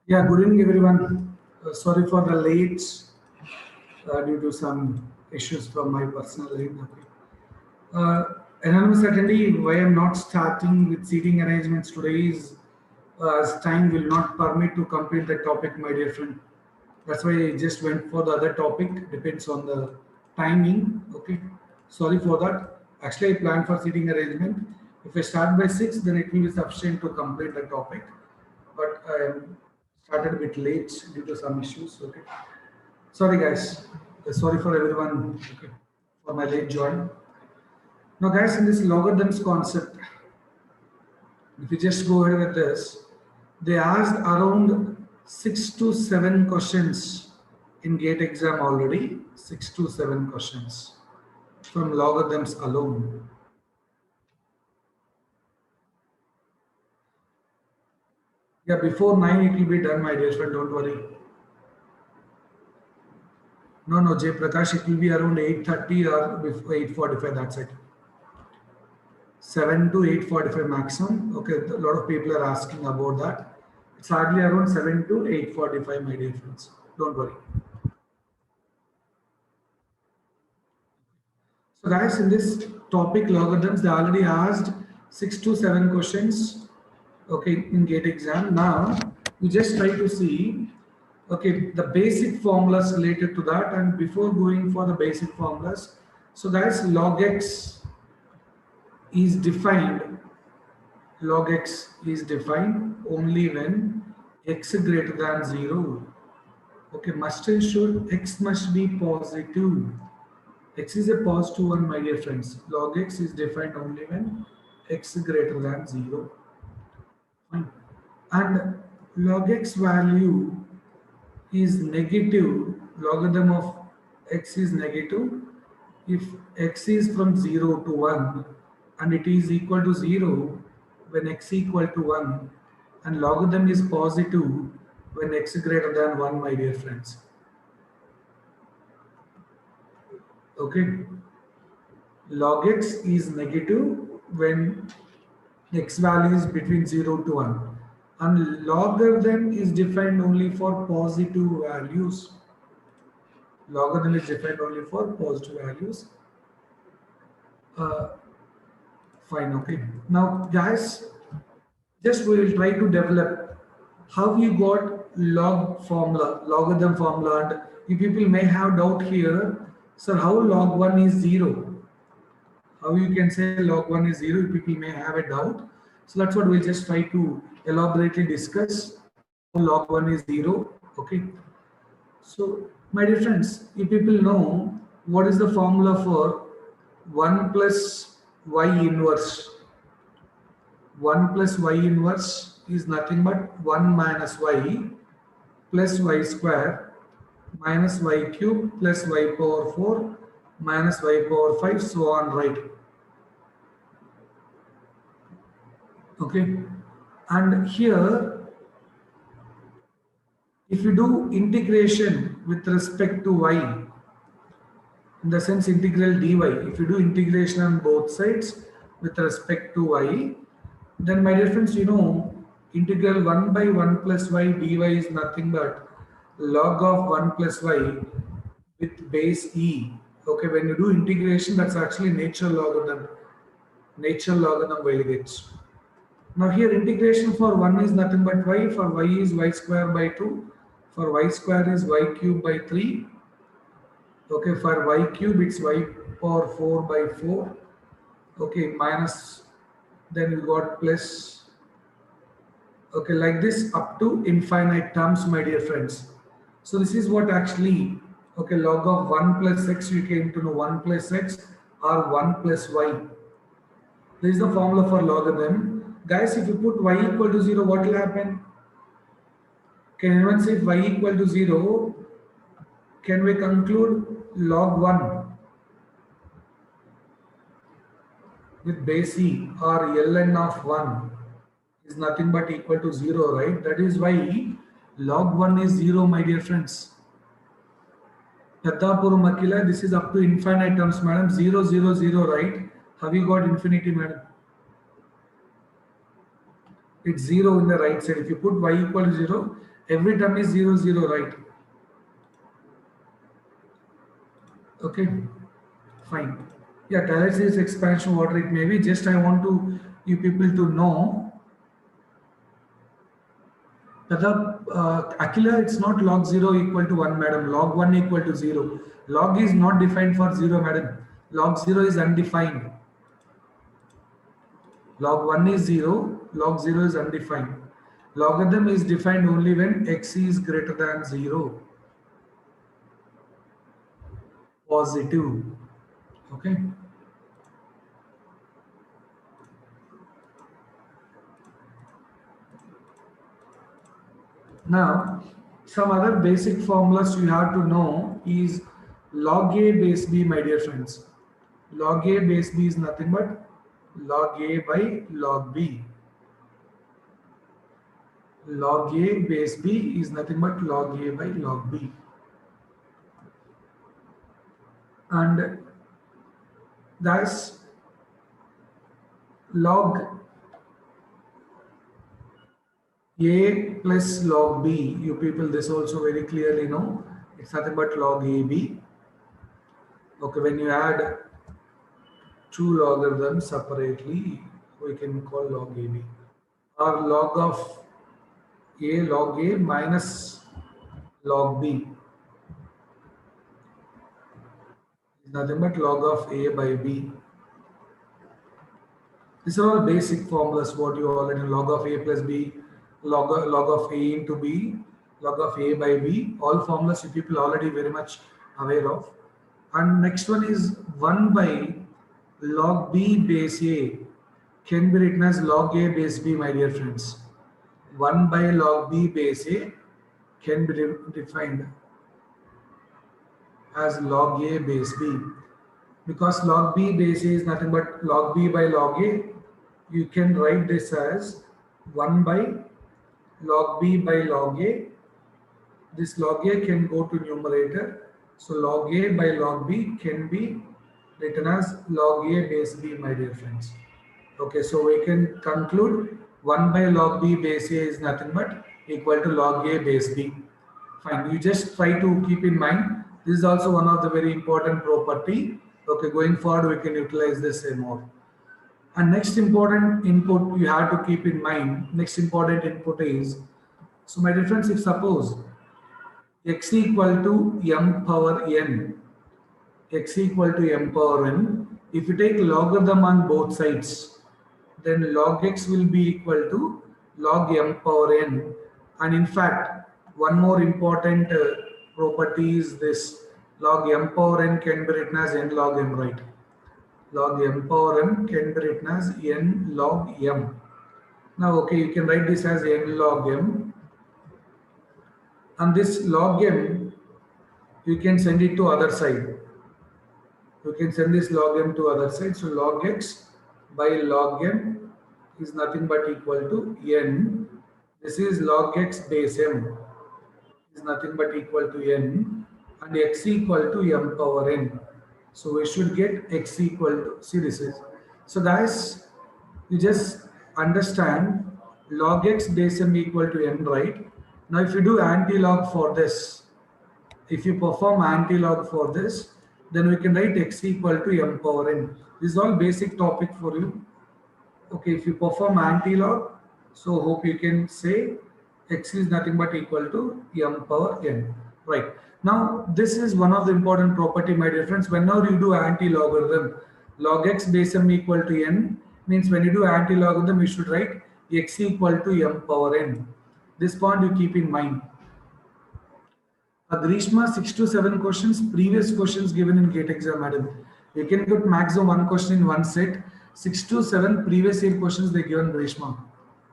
Yeah, good evening, everyone. Sorry for the late due to some issues from my personal end. Okay. Anonymous attendee, why I'm not starting with seating arrangements today is as time will not permit to complete the topic, my dear friend. That's why I just went for the other topic. Depends on the timing. Okay. Sorry for that. Actually, I planned for seating arrangement. If I start by 6, then it will be sufficient to complete the topic. But I started a bit late due to some issues. Okay. Sorry, guys. Sorry for everyone okay, for my late join. Now, guys, in this logarithms concept, if you just go ahead with this, they asked around 6 to 7 questions in GATE exam already. 6 to 7 questions from logarithms alone. Yeah, before 9 it will be done, my dear friend. Don't worry. No, Jay Prakash, it will be around 8:30 or before 8:45. That's it. 7 to 8:45 maximum. Okay, a lot of people are asking about that. It's hardly around 7 to 8:45, my dear friends. Don't worry. So, guys, in this topic logarithms, they already asked 6 to 7 questions. Okay, in GATE exam. Now, we just try to see. Okay, the basic formulas related to that, and before going for the basic formulas, so guys, log x is defined log x is defined only when x greater than 0. Okay, must ensure x must be positive. X is a positive one, my dear friends. Log x is defined only when x greater than 0. Fine. And log x value is negative. Logarithm of x is negative if x is from 0 to 1 and it is equal to 0 when x equal to 1 and logarithm is positive when x greater than 1, my dear friends. Okay, log x is negative when x value is between 0 to 1 and logarithm is defined only for positive values. Logarithm is defined only for positive values. Uh, Fine, okay. Now, guys, just we will try to develop how you got logarithm formula, and you people may have doubt here, sir, how log 1 is 0? How you can say log 1 is 0? You people may have a doubt. So that's what we'll just try to elaborately discuss how log 1 is 0. Okay. So, my dear friends, you people know what is the formula for 1 plus y inverse. 1 plus y inverse is nothing but 1 minus y plus y square minus y cube plus y power 4 minus y power 5, so on, right? Okay. And here, if you do integration with respect to y, in the sense integral dy, if you do integration on both sides with respect to y, then my dear friends, you know, integral 1 by 1 plus y dy is nothing but log of 1 plus y with base e. Okay, when you do integration, that's actually natural logarithm will get. Now here integration for 1 is nothing but y, for y is y square by 2, for y square is y cube by 3. Okay, for y cube it's y power 4 by 4. Okay, minus, then you got plus. Okay, like this up to infinite terms, my dear friends. So this is what actually, okay, log of 1 plus x, you came to know 1 plus x or 1 plus y. This is the formula for logarithm. Guys, if you put y equal to 0, what will happen? Can anyone say if y equal to 0, can we conclude log 1 with base e or ln of 1 is nothing but equal to 0, right? That is why log 1 is 0, my dear friends. Yathapuru Makila, this is up to infinite terms, madam. 0, 0, 0, right? Have you got infinity, madam? It's 0 in the right side. If you put y equal to 0, Every term is 0, 0, right? Okay, fine. Yeah, Taylor series expansion, whatever it may be. Just I want to you people to know that Aquila, it's not log 0 equal to 1, madam. Log 1 equal to 0. Log is not defined for 0, madam. Log 0 is undefined. Log 1 is 0, log 0 is undefined. Logarithm is defined only when x is greater than 0, positive. Okay. Now, some other basic formulas you have to know is log A base B, my dear friends. Log A base B is nothing but log A by log B. Log A base B is nothing but log A by log B. And that's log A plus log B. You people, this also very clearly know. It's nothing but log AB. Okay, when you add two logarithms separately, we can call log AB. Or log of A log A minus log B is nothing but log of A by B. These are all basic formulas what you already know. Log of A plus B, log of A into B, log of A by B. All formulas you people already very much aware of. And next one is 1 by log B base A can be written as log A base B, my dear friends. 1 by log B base A can be defined as log A base B. Because log B base A is nothing but log B by log A, you can write this as 1 by log B by log A. This log A can go to numerator. So log A by log B can be written as log A base B, my dear friends. Okay, so we can conclude 1 by log B base A is nothing but equal to log A base B. Fine, you just try to keep in mind, this is also one of the very important property. Okay, going forward we can utilize this more. And next important input you have to keep in mind, next important input is, so my dear friends, if suppose x equal to m power n, x equal to m power n, if you take logarithm on both sides, then log x will be equal to log m power n. And in fact, one more important property is this, log m power n can be written as n log m, right? Log m power m can be written as n log m. Now, okay, you can write this as n log m. And this log m, you can send it to other side. You can send this log m to other side. So log x by log m is nothing but equal to n. This is log x base m is nothing but equal to n, and x equal to m power n. So we should get x equal to, see this is. So guys, you just understand log x base m equal to n, right? Now if you do anti-log for this, if you perform anti-log for this, then we can write x equal to m power n. This is all basic topic for you. Okay, if you perform anti-log, so hope you can say x is nothing but equal to m power n. Right. Now, this is one of the important property, my dear friends. Whenever you do anti-logarithm, log x base m equal to n means when you do anti-logarithm, you should write x equal to m power n. This point you keep in mind. Grishma, 6 to 7 questions, previous questions given in GATE exam, madam. You can get maximum one question in one set. 6 to 7 previous year questions they given Grishma.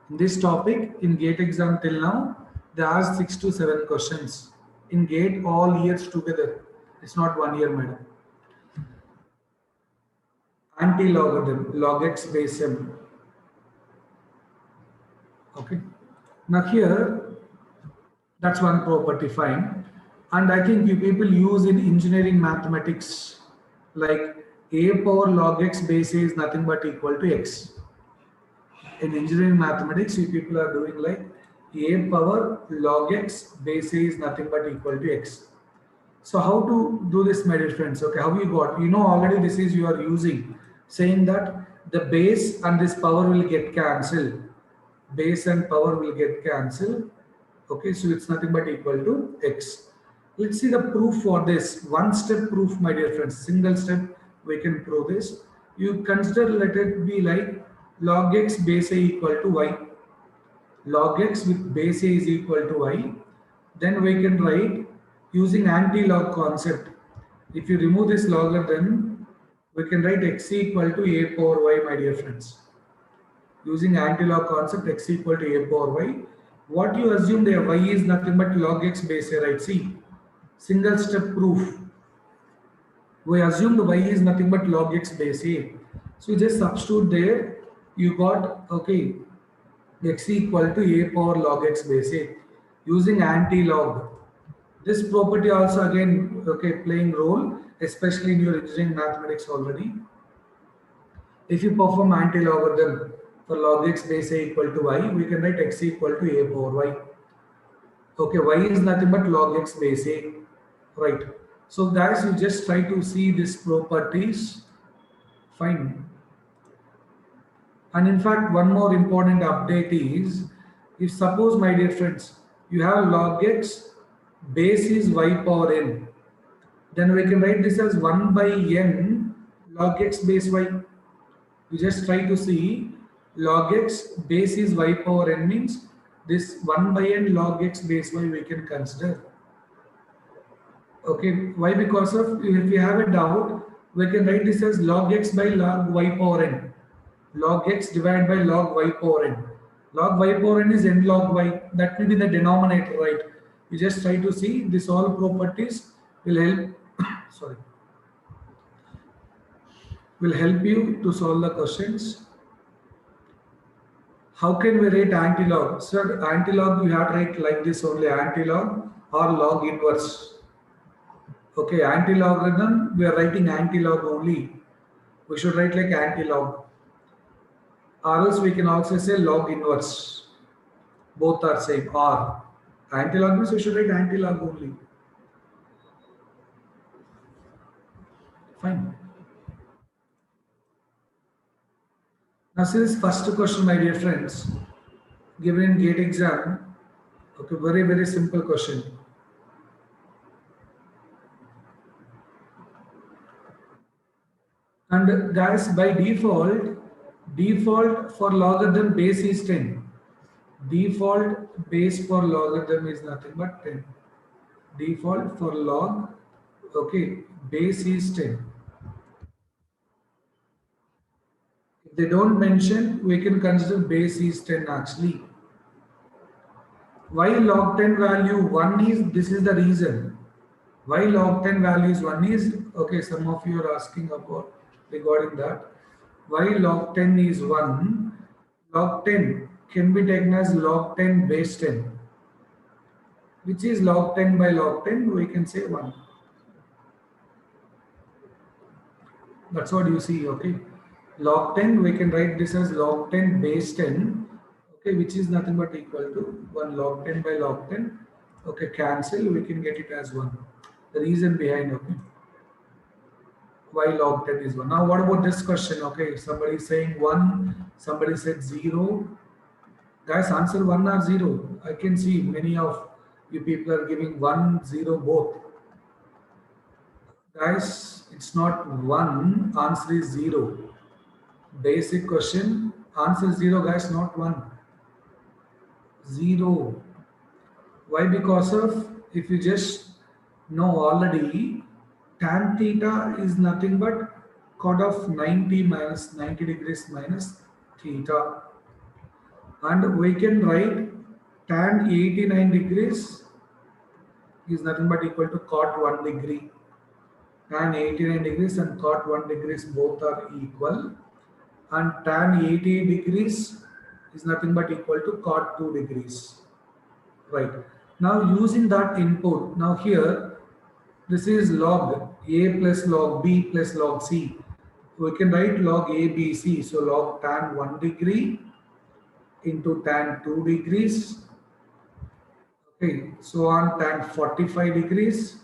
In this topic, in GATE exam till now, they asked 6 to 7 questions. In GATE all years together. It's not 1 year, madam. Anti-logarithm, log x base m. Okay. Now here, that's one property, fine. And I think you people use in engineering mathematics like a power log x base a is nothing but equal to x. In engineering mathematics, you people are doing like a power log x base a is nothing but equal to x. So how to do this, my dear friends? Okay, how you got? You know already this is you are using, saying that the base and this power will get cancelled. Base and power will get cancelled. Okay, so it's nothing but equal to x. Let's see the proof for this. One step proof, my dear friends. Single step we can prove this. You consider, let it be like log x base a equal to y. Log x with base a is equal to y. Then we can write using anti-log concept. If you remove this logarithm, we can write x equal to a power y, my dear friends. Using anti-log concept, x equal to a power y. What you assume there, y is nothing but log x base a, right? See, single step proof. We assumed y is nothing but log x base a. So you just substitute there. You got, okay, x equal to a power log x base a using anti-log. This property also again, okay, playing role, especially in your engineering mathematics already. If you perform anti-logarithm for log x base a equal to y, we can write x equal to a power y. Okay, y is nothing but log x base a, right? So guys, you just try to see these properties, fine. And in fact, one more important update is, if suppose, my dear friends, you have log x base is y power n, then we can write this as 1 by n log x base y. You just try to see log x base is y power n means this 1 by n log x base y we can consider. Okay, why? Because of, if you have a doubt, we can write this as log x by log y power n. Log x divided by log y power n. Log y power n is n log y. That will be the denominator, right? You just try to see this all properties will help. Sorry, will help you to solve the questions. How can we rate anti-log? Sir, anti-log you have to write like this only, anti-log or log inverse. Okay, anti-logarithm, we are writing anti-log only. We should write like anti-log. Or else we can also say log inverse. Both are same. Or anti-log means we should write anti-log only. Fine. Now see this first question, my dear friends, given in GATE exam. Okay, very, very simple question. And guys, by default for logarithm base is 10. Default base for logarithm is nothing but 10. Default for log, okay, base is 10. If they don't mention, we can consider base is 10 actually. Why log 10 value 1 is, this is the reason. Why log 10 value is 1 is, okay, some of you are asking about regarding that. Why log 10 is 1? Log 10 can be taken as log 10 base 10. Which is log 10 by log 10, we can say 1. That's what you see, okay. Log 10, we can write this as log 10 base 10, okay, which is nothing but equal to 1 log 10 by log 10. Okay, cancel, we can get it as 1. The reason behind, okay, why log 10 is 1. Now, what about this question? Okay, somebody is saying 1, somebody said 0. Guys, answer 1 or 0. I can see many of you people are giving 1, 0 both. Guys, it's not 1, answer is 0. Basic question, answer 0, guys, not 1. 0. Why? Because of, if you just know already, tan theta is nothing but cot of 90 minus 90 degrees minus theta. And we can write tan 89 degrees is nothing but equal to cot 1 degree. Tan 89 degrees and cot 1 degrees both are equal. And tan 88 degrees is nothing but equal to cot 2 degrees. Right. Now using that input, now here, this is log A plus log B plus log C. We can write log A, B, C. So log tan 1 degree into tan 2 degrees Okay, so on tan 45 degrees,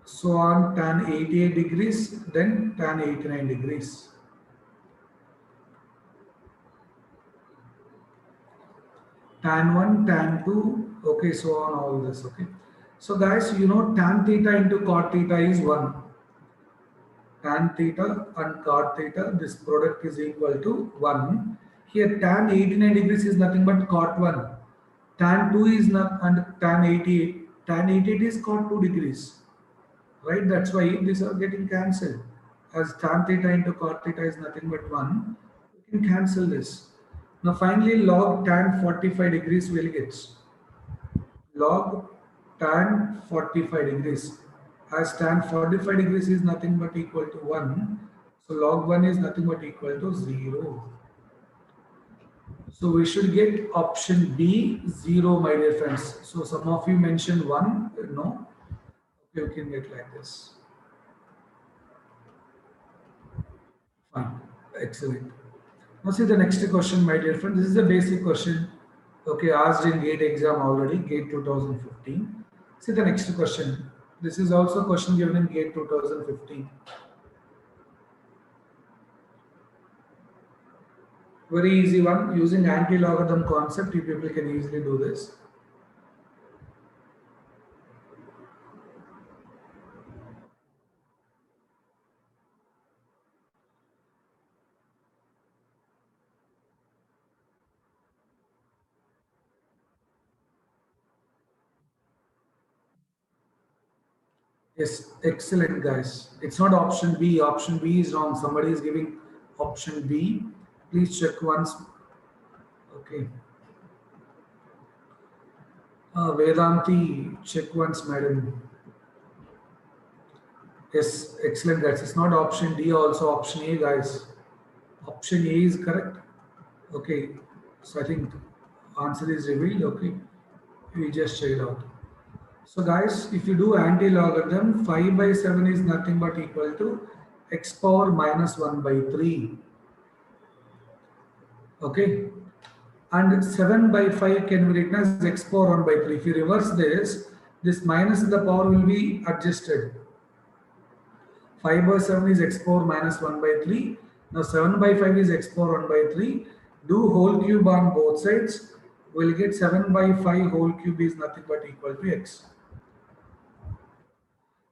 so on tan 88 degrees, then tan 89 degrees. Tan 1, tan 2, okay, so on all this, okay. So guys, you know tan theta into cot theta is 1. Tan theta and cot theta, this product is equal to 1. Here tan 89 degrees is nothing but cot 1. Tan 2 is not, and tan 88. Tan 88 is cot 2 degrees. Right? That's why these are getting cancelled. As tan theta into cot theta is nothing but 1, we can cancel this. Now finally log tan 45 degrees will get log tan 45 degrees. As tan 45 degrees is nothing but equal to 1, so log 1 is nothing but equal to 0. So we should get option B 0, my dear friends. So some of you mentioned 1, no, you can get like this. Fine, excellent. Now see the next question, my dear friend. This is a basic question. Okay, asked in GATE exam already, GATE 2015. See the next question. This is also a question given in GATE 2015. Very easy one. Using anti-logarithm concept, you people can easily do this. Yes, excellent, guys. It's not option B. Option B is wrong. Somebody is giving option B. Please check once. Okay. Vedanti, check once, madam. Yes, excellent, guys. It's not option D, also option A, guys. Option A is correct. Okay. So I think answer is revealed. Okay. We just check it out. So guys, if you do anti-logarithm, 5 by 7 is nothing but equal to x power minus 1 by 3. Okay. And 7 by 5 can be written as x power 1 by 3. If you reverse this minus in the power will be adjusted. 5 by 7 is x power minus 1 by 3. Now 7 by 5 is x power 1 by 3. Do whole cube on both sides. We'll get 7 by 5 whole cube is nothing but equal to x.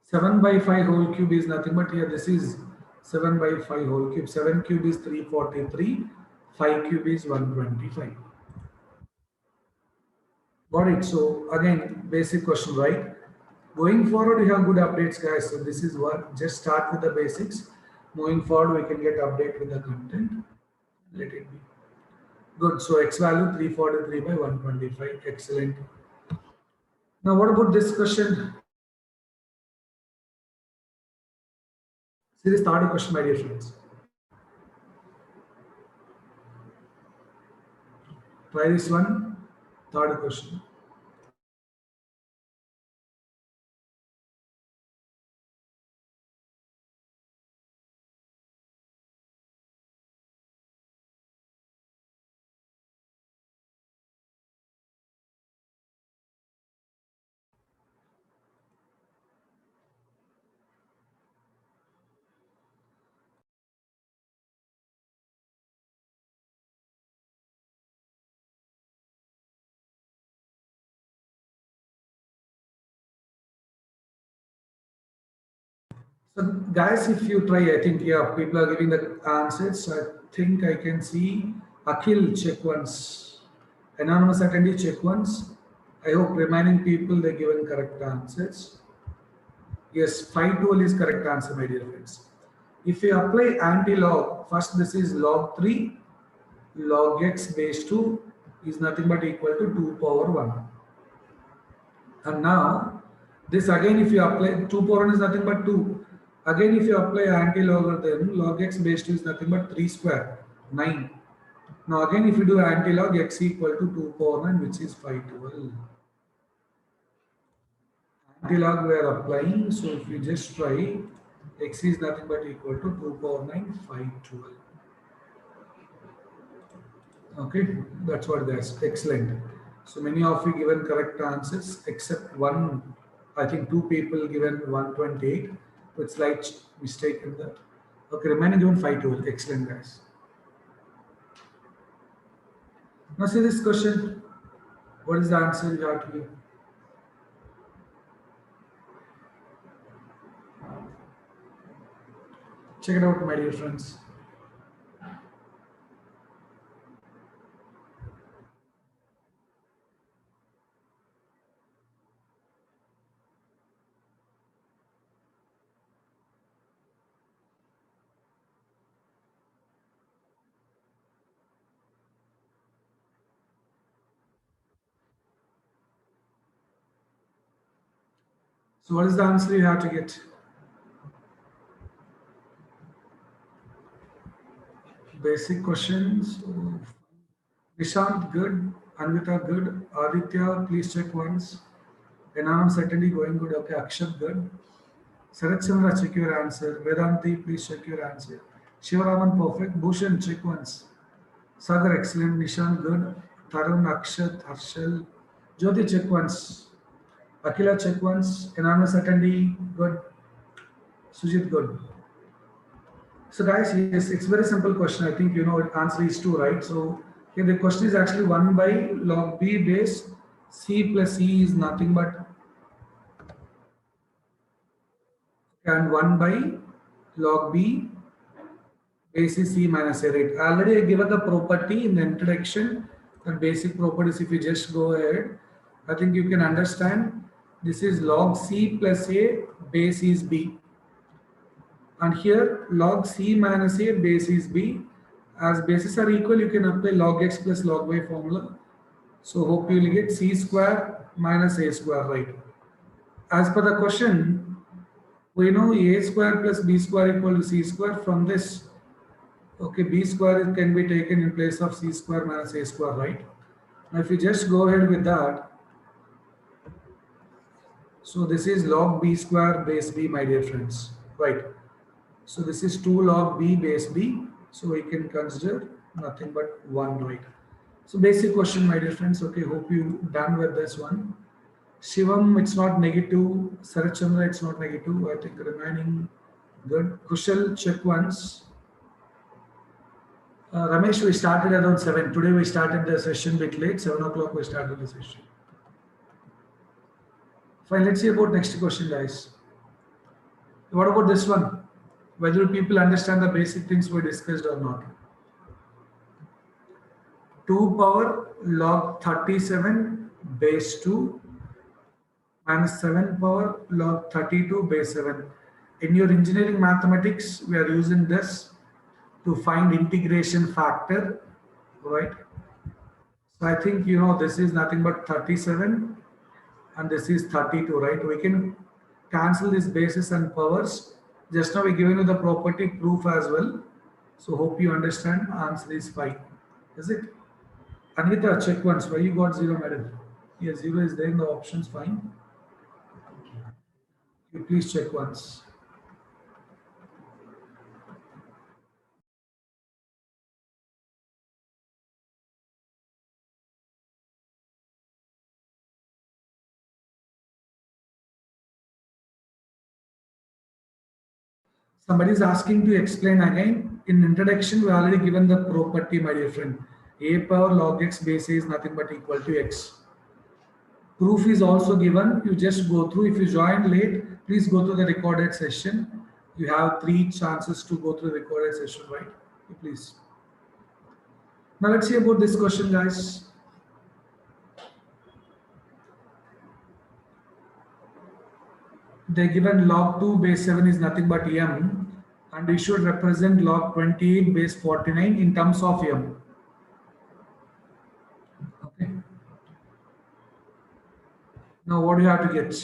7 by 5 whole cube is nothing but here this is 7 by 5 whole cube. 7 cube is 343. 5 cube is 125. Got it. So again, basic question, right? Going forward, we have good updates, guys. So this is what, just start with the basics. Moving forward, we can get update with the content. Let it be. Good. So x value 343 by 125. Excellent. Now, what about this question? See this third question, my dear friends. Try this one. Third question. So guys, if you try, I think yeah, people are giving the answers. I think I can see Akhil check once. Anonymous attendee check once. I hope remaining people they given correct answers. Yes, 512 is correct answer, my dear friends. If you apply anti-log, first this is log 3, log x base 2 is nothing but equal to 2 power 1. And now, this again if you apply, 2 power 1 is nothing but 2. Again if you apply anti-logarithm, log x base 2 is nothing but 3 square, 9. Now again if you do anti-log, x equal to 2 power 9, which is 512. Anti-log we are applying, so if you just try, x is nothing but equal to 2 power 9, 512. Okay, that's what guys. Excellent. So many of you given correct answers except one. I think two people given 128 with slight mistake in that. Okay, remaining given 512. Excellent guys. Now see this question. What is the answer you have to give? Check it out, my dear friends. So what is the answer you have to get? Basic questions. So, Nishant, good. Anvita, good. Aditya, please check once. Enam, certainly going good. Okay, Akshat, good. Sarat Chandra, check your answer. Vedanti, please check your answer. Shivaraman, perfect. Bhushan, check once. Sagar, excellent. Nishant, good. Tarun, Akshat, Harshal. Jyoti, check once. Akila, check once. Anonymous attendee, good. Sujit, good. So guys, yes, it's very simple question. I think you know it answer is two, right? So here the question is actually 1 by log b base c plus e is nothing but and 1 by log b base is c minus a, right? Already I given the property in the introduction, the basic properties. If you just go ahead, I think you can understand this is log c plus a base is b. And here log c minus a base is b. As bases are equal, you can apply log x plus log y formula. So hope you will get c square minus a square, right? As per the question, we know a square plus b square equal to c square. From this, okay, b square can be taken in place of c square minus a square, right? Now if you just go ahead with that, so this is log b square base b, my dear friends, right? So this is 2 log b base b. So we can consider nothing but 1, right? So basic question, my dear friends. Okay, hope you done with this one. Shivam, it's not negative. Sarat Chandra, it's not negative. I think remaining good. Kushal, check once. Ramesh, we started around 7. Today we started the session bit late. 7 o'clock we started the session. Fine, let's see about next question, guys. What about this one? Whether people understand the basic things we discussed or not. 2 power log 37 base 2 minus 7 power log 32 base 7. In your engineering mathematics, we are using this to find integration factor, right? So I think you know this is nothing but 37 and this is 32, right? We can cancel these bases and powers. Just now we given you the property proof as well. So hope you understand. Answer is 5. Is it? Anvita, check once. Why you got 0, madam? Yes, 0 is there in the options. Fine. You please check once. Somebody is asking to explain again. In introduction, we already given the property, my dear friend. A power log x base is nothing but equal to x. Proof is also given. You just go through. If you join late, please go to the recorded session. You have 3 chances to go through the recorded session, right? Please. Now let's see about this question, guys. They given log 2 base 7 is nothing but m, and we should represent log 28 base 49 in terms of m. Okay. Now what do you have to get?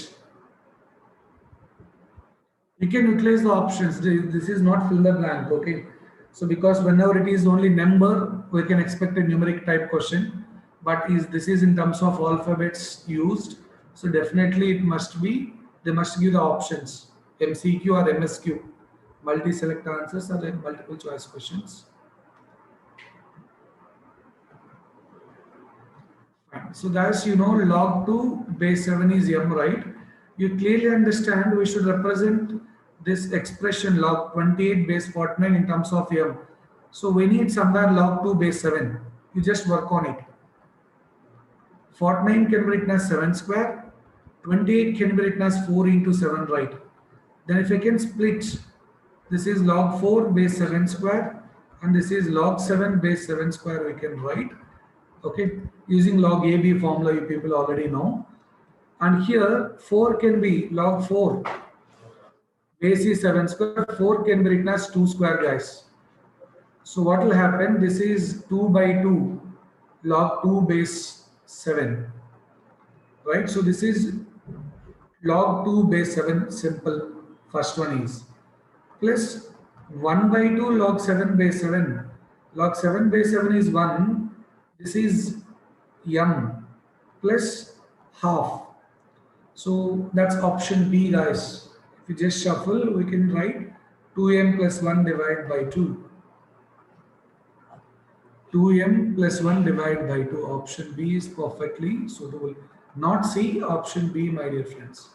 You can utilize the options. This is not fill the blank, okay? So because whenever it is only number, we can expect a numeric type question. But is this is in terms of alphabets used, so definitely it must be, they must give the options, MCQ or MSQ, multi-select answers or like multiple choice questions. Fine. So guys, you know log 2 base 7 is m, right? You clearly understand we should represent this expression log 28 base 49 in terms of m. So we need somewhere log 2 base 7. You just work on it. 49 can be written as 7 square. 28 can be written as 4 into 7, right? Then if I can split, this is log 4 base 7 square and this is log 7 base 7 square we can write. Okay, using log AB formula you people already know. And here 4 can be log 4 base is 7 square, 4 can be written as 2 square guys. So what will happen, this is 2 by 2 log 2 base 7, right? So this is log 2 base 7 simple, first one is, plus 1 by 2 log 7 base 7. Log 7 base 7 is 1, this is m plus half. So that's option B guys. If you just shuffle, we can write 2m plus 1 divided by 2. 2m plus 1 divided by 2. Option B is perfectly suitable. Not C, option B, my dear friends.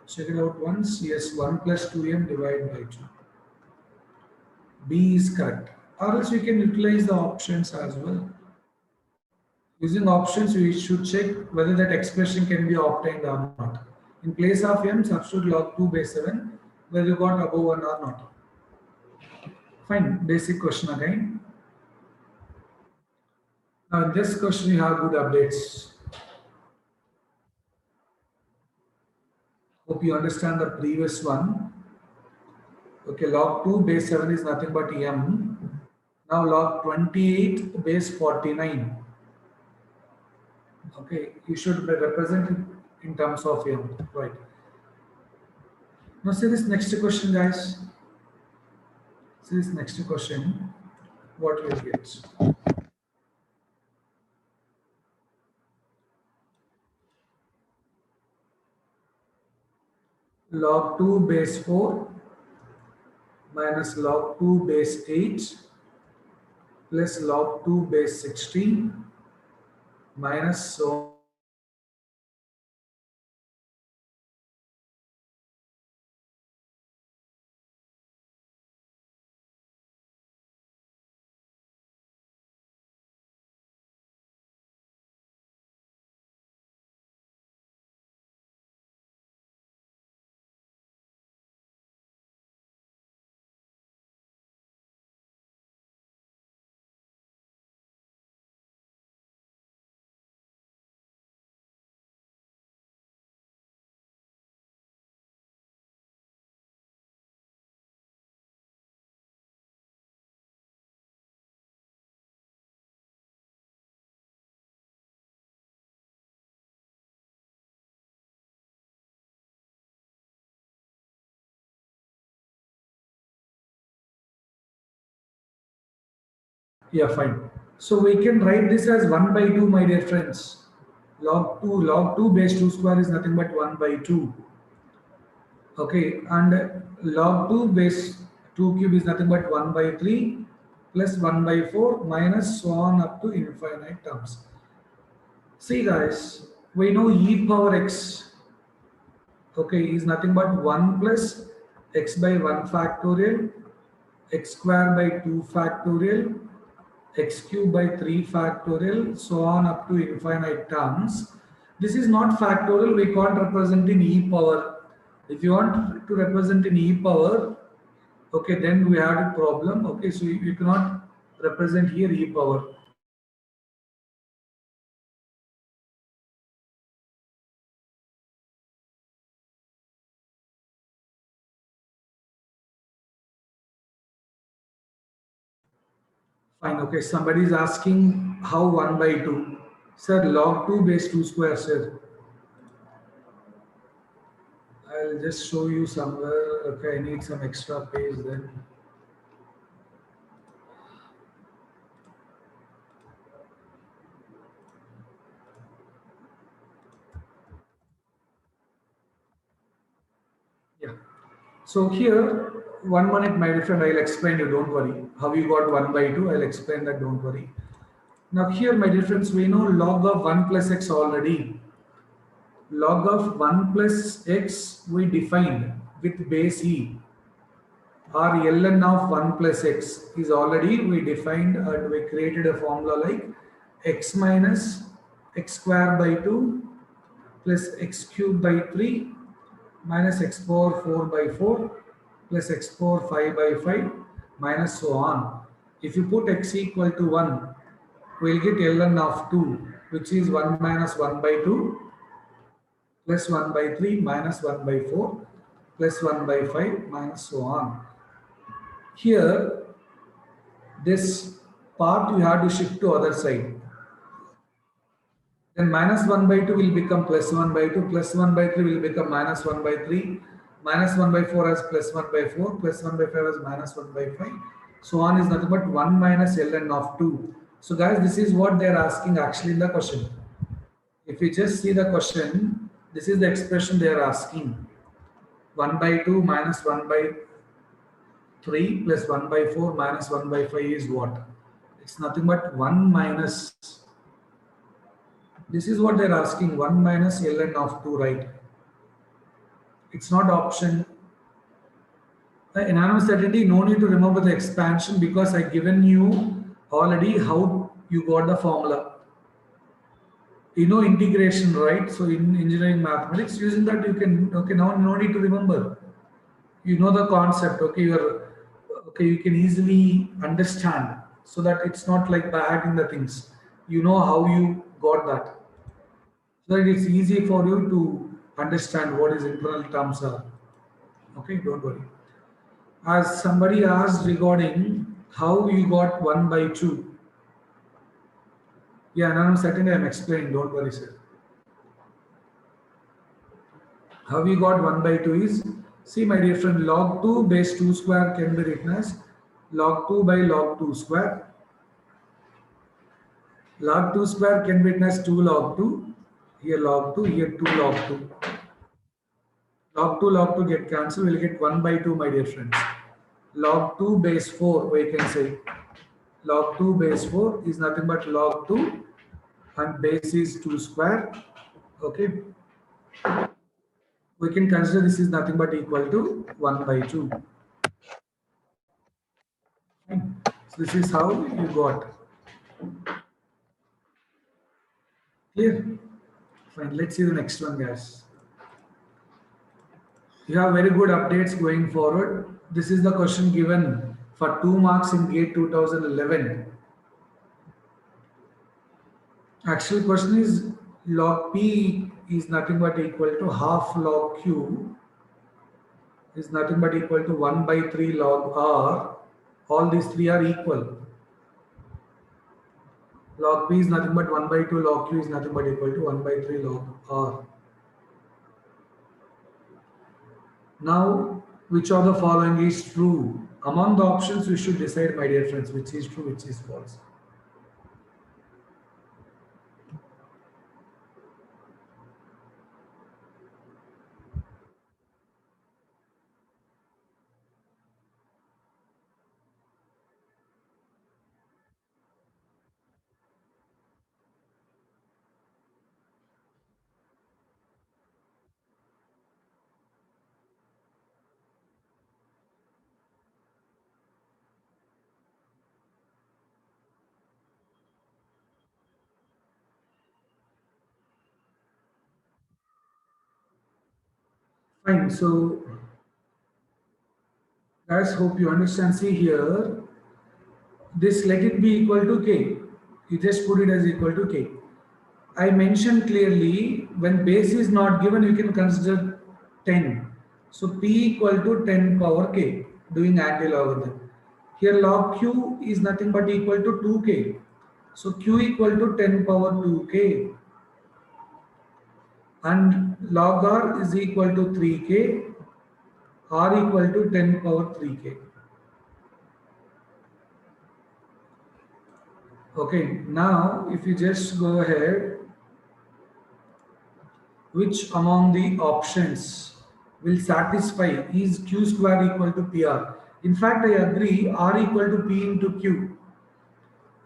Check it out once. Yes, 1 plus 2m divided by 2. B is correct. Or else we can utilize the options as well. Using options, we should check whether that expression can be obtained or not. In place of m, substitute log 2 base 7, whether you got above 1 or not. Fine, basic question again. Now in this question, you have good updates. Hope you understand the previous one. Okay, log 2 base 7 is nothing but m. Now log 28 base 49. Okay, you should represent it in terms of m, right? Now see this next question, guys. See this next question. What you will get? Log 2 base 4 minus log 2 base 8 plus log 2 base 16 minus so yeah, fine. So we can write this as 1 by 2, my dear friends. Log 2 base 2 square is nothing but 1 by 2. Okay, and log 2 base 2 cube is nothing but 1 by 3 plus 1 by 4 minus so on up to infinite terms. See guys, we know e power x, okay, is nothing but 1 plus x by 1 factorial, x square by 2 factorial, x cube by 3 factorial, so on up to infinite terms. This is not factorial, we can't represent in e power. If you want to represent in e power, okay, then we have a problem. Okay, so you cannot represent here e power. Fine, okay, somebody is asking how 1 by 2. Sir, log 2 base 2 square, sir. I'll just show you somewhere. Okay, I need some extra page then. Yeah. So here, 1 minute, my friend, I'll explain you, don't worry. How you got 1 by 2, I'll explain that, don't worry. Now here, my dear friends, we know log of 1 plus x already. Log of 1 plus x we defined with base e, or ln of 1 plus x is already we defined and we created a formula like x minus x square by 2 plus x cube by 3 minus x power 4 by 4 plus x power 5 by 5 minus so on. If you put x equal to 1, we'll get ln of 2, which is 1 minus 1 by 2 plus 1 by 3 minus 1 by 4 plus 1 by 5 minus so on. Here, this part you have to shift to other side. Then minus 1 by 2 will become plus 1 by 2, plus 1 by 3 will become minus 1 by 3, minus 1 by 4 as plus 1 by 4, plus 1 by 5 as minus 1 by 5. So on is nothing but 1 minus ln of 2. So guys, this is what they are asking actually in the question. If you just see the question, this is the expression they are asking. 1 by 2 minus 1 by 3 plus 1 by 4 minus 1 by 5 is what? It's nothing but 1 minus. This is what they're asking, 1 minus ln of 2, right? It's not option. In uncertainty, no need to remember the expansion because I given you already how you got the formula. You know integration, right? So in engineering mathematics, using that you can, okay, now no need to remember. You know the concept, okay, you can easily understand so that it's not like by adding the things. You know how you got that. So that it's easy for you to understand what is internal terms are. Okay, don't worry. As somebody asked regarding how you got 1 by 2. Yeah, no, certainly I'm explaining, don't worry, sir. How you got 1 by 2 is, see my dear friend, log 2 base 2 square can be written as log 2 by log 2 square. Log 2 square can be written as 2 log 2. Here log 2, here 2 log 2. Log 2 get cancelled, we'll get 1 by 2, my dear friends. Log 2 base 4, we can say. Log 2 base 4 is nothing but log 2 and base is 2 square. Okay. We can consider this is nothing but equal to 1 by 2. So this is how you got. Clear? Fine. Let's see the next one, guys. You have very good updates going forward. This is the question given for 2 marks in GATE 2011. Actual question is log P is nothing but equal to half log Q is nothing but equal to 1 by 3 log R. All these three are equal. Log P is nothing but 1 by 2 log Q is nothing but equal to 1 by 3 log R. Now, which of the following is true? Among the options, we should decide, my dear friends, which is true, which is false. Fine. So, guys, hope you understand. See here, this let it be equal to k. You just put it as equal to k. I mentioned clearly when base is not given, you can consider 10. So p equal to 10 power k, doing anti-logarithm. Here log q is nothing but equal to 2k. So q equal to 10 power 2k. And log r is equal to 3k, r equal to 10 power 3k. Okay, now if you just go ahead, which among the options will satisfy is q square equal to pr? In fact, I agree r equal to p into q.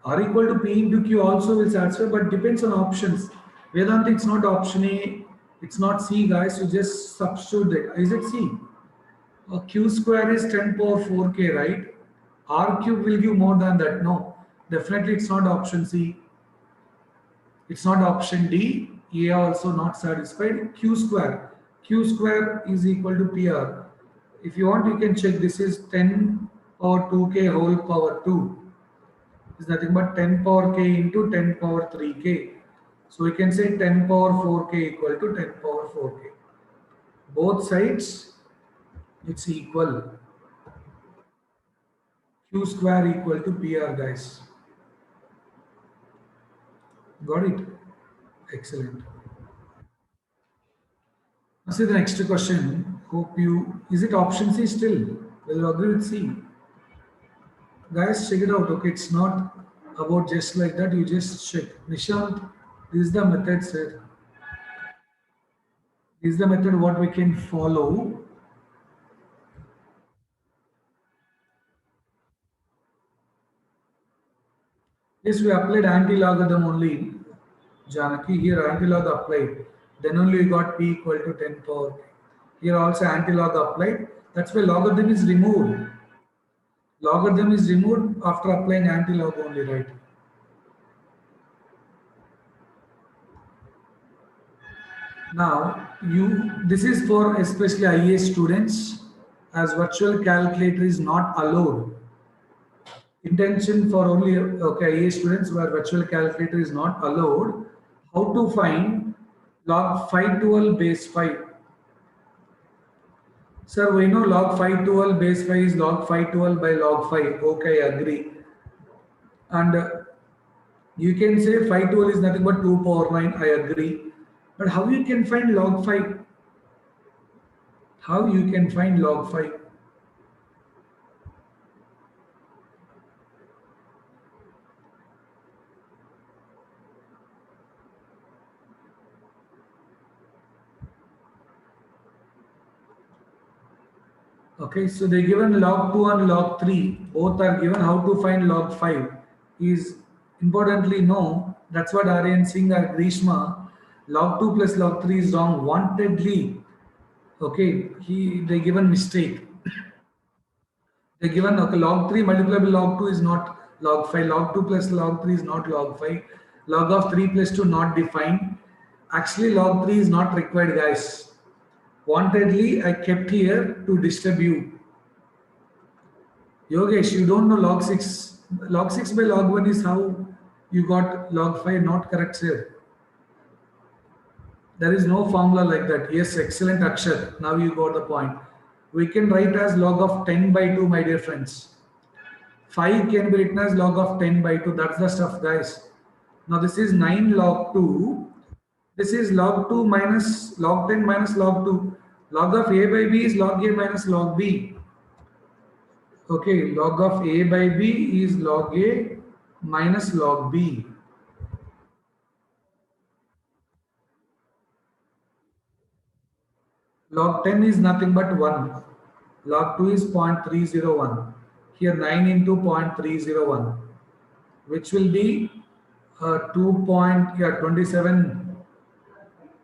R equal to P into Q also will satisfy, but depends on options. Vedanta, it's not option A, it's not C, guys. You just substitute it. Is it C? Q square is 10 power 4k, right? R cube will give more than that. No, definitely it's not option C. It's not option D. A also not satisfied. Q square. Q square is equal to PR. If you want, you can check. This is 10 power 2k whole power 2. Is nothing but 10 power k into 10 power 3k. So we can say 10 power 4k equal to 10 power 4k. Both sides, it's equal. Q square equal to PR, guys. Got it? Excellent. Now see the next question. Hope you, is it option C still? Will you agree with C? Guys, check it out. Okay, it's not about just like that. You just check. Nishant, this is the method, sir. This is the method what we can follow. Yes, we applied anti-logarithm only. Janaki, here anti-log applied. Then only we got P equal to 10 power. Here also anti-log applied. That's why logarithm is removed. Logarithm is removed after applying anti-log only, right? Now, this is for especially IA students, as virtual calculator is not allowed. Intention for only IA students where virtual calculator is not allowed. How to find log 512 base 5? Sir, we know log 512 base 5 is log 512 by log 5. Okay, I agree. And you can say 512 is nothing but 2 power 9. I agree. But how you can find log 5? How you can find log 5? Okay, so they given log 2 and log 3. Both are given. How to find log 5 is importantly no. That's what Aryan Singh or Grishma. Log 2 plus log 3 is wrong. Wantedly. Okay, they given mistake. They given okay, log 3 multiplied by log 2 is not log 5. Log 2 plus log 3 is not log 5. Log of 3 plus 2 not defined. Actually, log 3 is not required, guys. Wantedly, I kept here to disturb you. Yogesh, you don't know log 6. Log 6 by log 1 is how you got log 5, not correct, sir. There is no formula like that. Yes, excellent, Akshat. Now you got the point. We can write as log of 10 by 2, my dear friends. 5 can be written as log of 10 by 2. That's the stuff, guys. Now this is 9 log 2. This is log 2 minus log 10 minus log 2. Log of A by B is log A minus log B. Okay, log of A by B is log A minus log B. Log 10 is nothing but 1. Log 2 is 0.301. Here 9 into 0.301, which will be 27.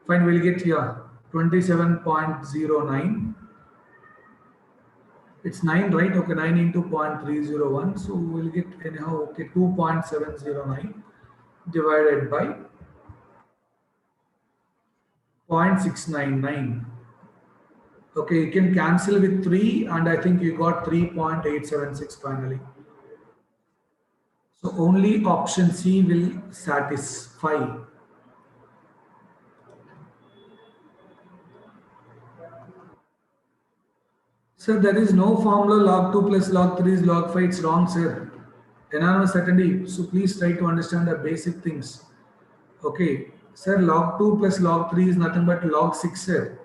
Fine, we'll get here 27.09. It's 9, right? Okay, 9 into 0.301. So we'll get anyhow, okay, 2.709 divided by 0.699. Okay, you can cancel with 3 and I think you got 3.876 finally. So only option C will satisfy. Sir, there is no formula log 2 plus log 3 is log 5. It's wrong, sir. Anonymous certainty. So please try to understand the basic things. Okay. Sir, log 2 plus log 3 is nothing but log 6, sir.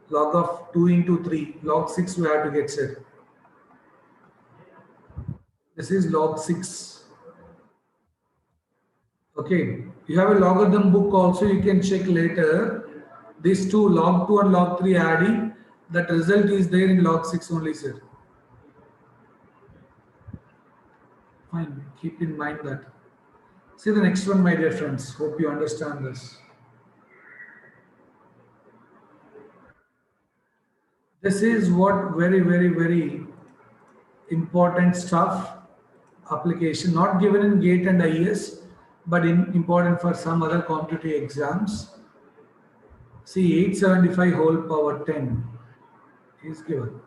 Log of 2 into 3. Log 6 we have to get, sir. This is log 6. Okay. You have a logarithm book also. You can check later. These two, log 2 and log 3 adding. That result is there in log 6 only, sir. Fine. Keep in mind that. See the next one, my dear friends. Hope you understand this. This is what very important stuff application, not given in GATE and IES, but important for some other competitive exams. See, 875 whole power 10 is given.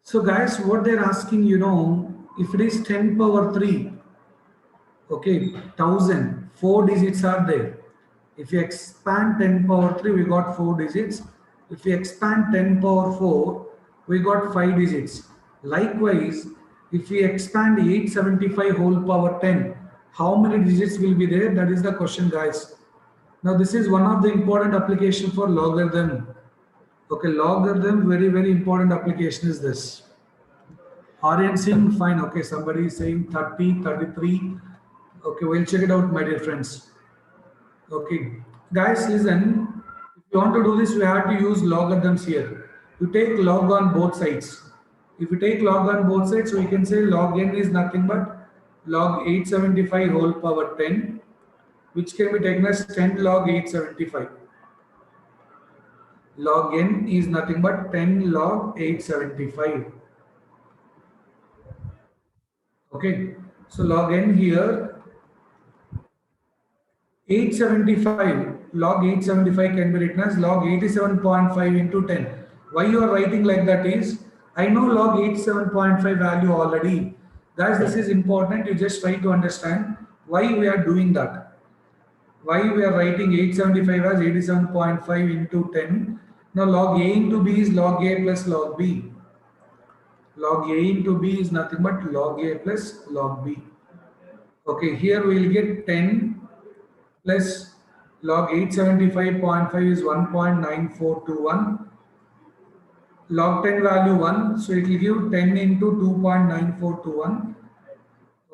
So guys, what they're asking, if it is 10 power 3, okay, 1000, 4 digits are there. If you expand 10 power 3, we got 4 digits. If we expand 10 power 4, we got 5 digits. Likewise, if we expand 875 whole power 10, how many digits will be there? That is the question, guys. Now, this is one of the important application for logarithm. Okay, logarithm, very important application is this. Aryan Singh, fine. Okay, somebody is saying 30, 33. Okay, we'll check it out, my dear friends. Okay, guys, listen. If you want to do this, we have to use logarithms here. You take log on both sides. If you take log on both sides, we can say log n is nothing but log 875 whole power 10, which can be taken as 10 log 875. Log n is nothing but 10 log 875. Okay, so log n here 875, log 875 can be written as log 87.5 into 10. Why you are writing like that is, I know log 87.5 value already. Guys, this is important. You just try to understand why we are doing that. Why we are writing 875 as 87.5 into 10. Now log A into B is log A plus log B. Log A into B is nothing but log A plus log B. Okay, here we will get 10 plus log 875.5 is 1.9421. Log 10 value 1, so it will give 10 into 2.9421.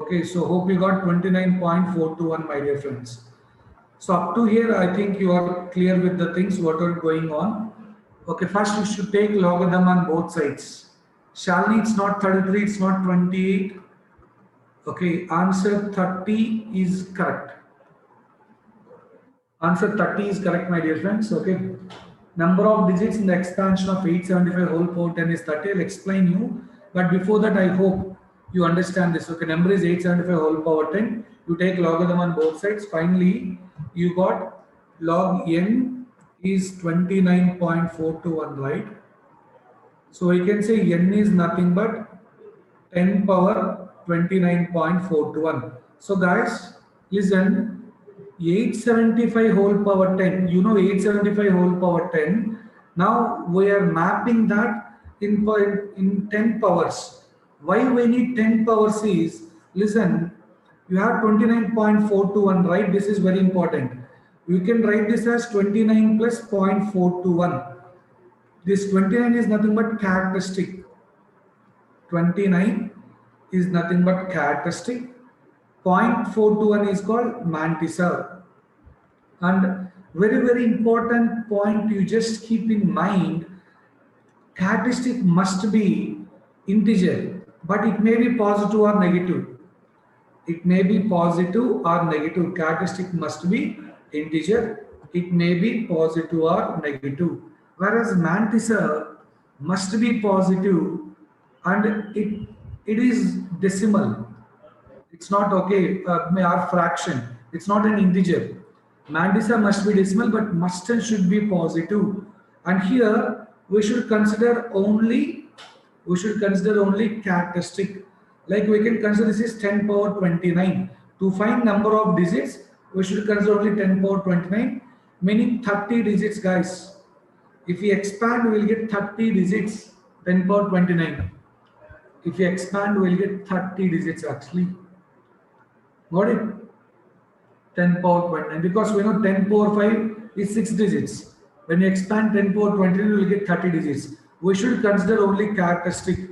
Okay, so hope you got 29.421, my dear friends. So up to here, I think you are clear with the things what are going on. Okay, first you should take logarithm on both sides. Shalini, it's not 33, it's not 28. Okay, answer 30 is correct. Answer 30 is correct, my dear friends. Okay. Number of digits in the expansion of 875 whole power 10 is 30. I'll explain you. But before that, I hope you understand this. Okay, number is 875 whole power 10. You take logarithm on both sides. Finally, you got log n is 29.421, right? So we can say n is nothing but 10 power 29.421. So guys, listen. 875 whole power 10, 875 whole power 10. Now we are mapping that in 10 powers. Why we need 10 powers is, listen, you have 29.421, right? This is very important. You can write this as 29 plus 0.421. This 29 is nothing but characteristic. 29 is nothing but characteristic. 0.421 is called mantissa. And very important point you just keep in mind, characteristic must be integer, but it may be positive or negative. It may be positive or negative. Characteristic must be integer. It may be positive or negative. Whereas mantissa must be positive and it is decimal. It's not okay, or fraction. It's not an integer. Mantissa must be decimal, but must and should be positive. And here we should consider only characteristic. Like we can consider this is 10 power 29. To find number of digits, we should consider only 10 power 29, meaning 30 digits, guys. If we expand, we will get 30 digits. 10 power 29. If you expand, we'll get 30 digits actually. Got it? 10 power 29. Because we know 10 power 5 is 6 digits. When you expand 10 power 29, you will get 30 digits. We should consider only characteristic.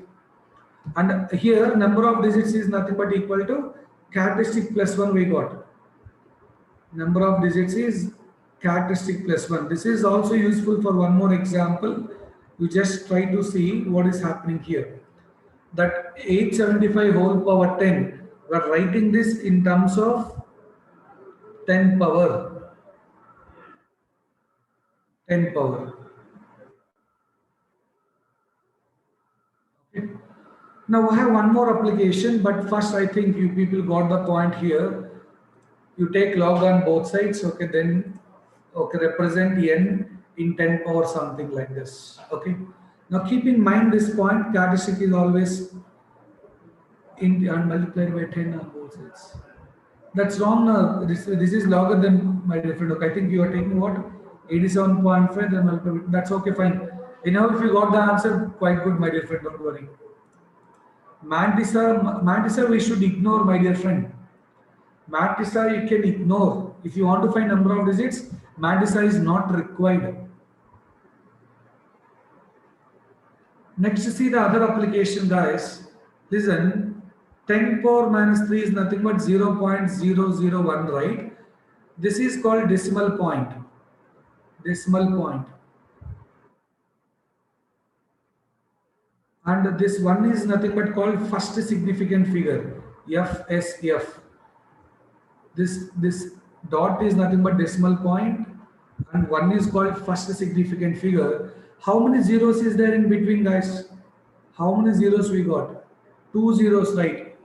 And here, number of digits is nothing but equal to characteristic plus 1 we got. Number of digits is characteristic plus 1. This is also useful for one more example. You just try to see what is happening here. That 875 whole power 10, we are writing this in terms of 10 power. 10 power. Okay. Now I have one more application, but first I think you people got the point here. You take log on both sides, okay, then okay, represent n in 10 power something like this. Okay. Now keep in mind this point, characteristic is always in and multiplied by 10 on both sides. That's wrong. This is logarithm, my dear friend. Okay, I think you are taking what? 87.5, then multiply. That's okay, fine. Anyhow, if you got the answer, quite good, my dear friend, don't worry. Mantissa, we should ignore, my dear friend. Mantissa, you can ignore. If you want to find number of digits, Mantissa is not required. Next, see the other application, guys. Listen, 10 power minus 3 is nothing but 0.001, right? This is called decimal point. Decimal point. And this one is nothing but called first significant figure, FSF. This dot is nothing but decimal point, and one is called first significant figure. How many zeros is there in between, guys? How many zeros we got? 2 zeros, right?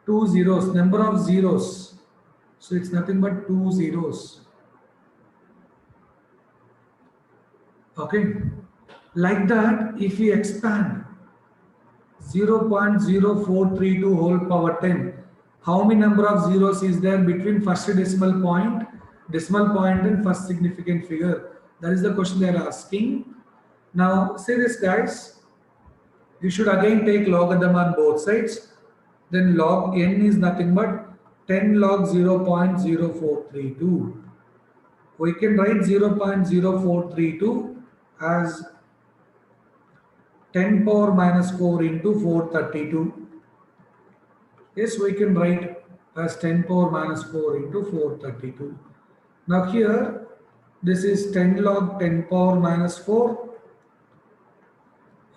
2 zeros, number of zeros. So it's nothing but 2 zeros. Okay. Like that, if we expand 0.0432 whole power 10, how many number of zeros is there between first decimal point and first significant figure? That is the question they are asking. Now, say this, guys. You should again take logarithm on both sides. Then log n is nothing but 10 log 0.0432. We can write 0.0432 as 10 power minus 4 into 432. Yes, we can write as 10 power minus 4 into 432. Now here, this is 10 log 10 power minus 4.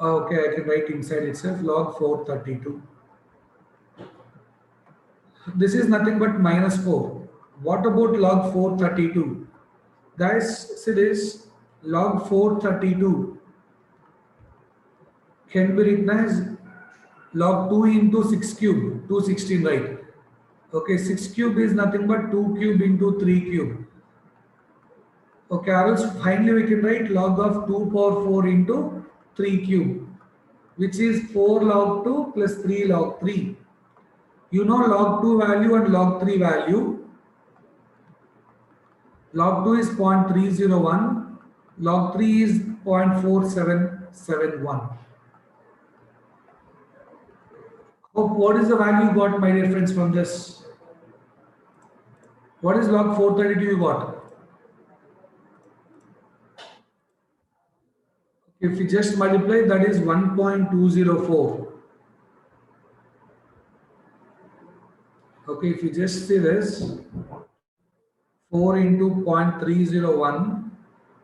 Okay, I can write inside itself log 432. This is nothing but minus 4. What about log 432? Guys, see this, log 432 can be written as log 2 into 6 cube, 216, right? Okay, 6 cube is nothing but 2 cube into 3 cube. Okay, or else finally we can write log of 2 power 4 into 3 cube, which is 4 log 2 plus 3 log 3. You know log 2 value and log 3 value. Log 2 is 0.301, log 3 is 0.4771. What is the value you got, my dear friends, from this? What is log 432 you got? If you just multiply, that is 1.204. Okay, if you just see this, 4 into 0.301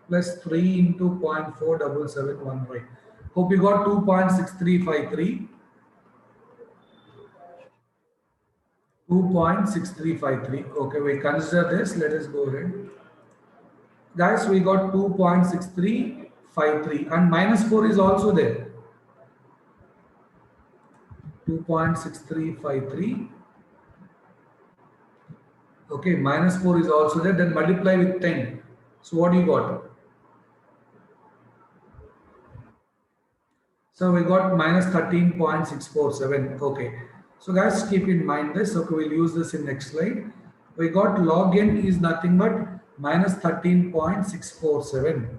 plus 3 into 0.4771, right? Hope you got 2.6353. 2.6353. Okay, we consider this. Let us go ahead. Guys, we got 2.6353 and minus 4 is also there. 2.6353. Okay, minus 4 is also there. Then multiply with 10. So what you got? So we got minus 13.647. Okay. So guys, keep in mind this. Okay, we'll use this in next slide. We got log n is nothing but minus 13.647.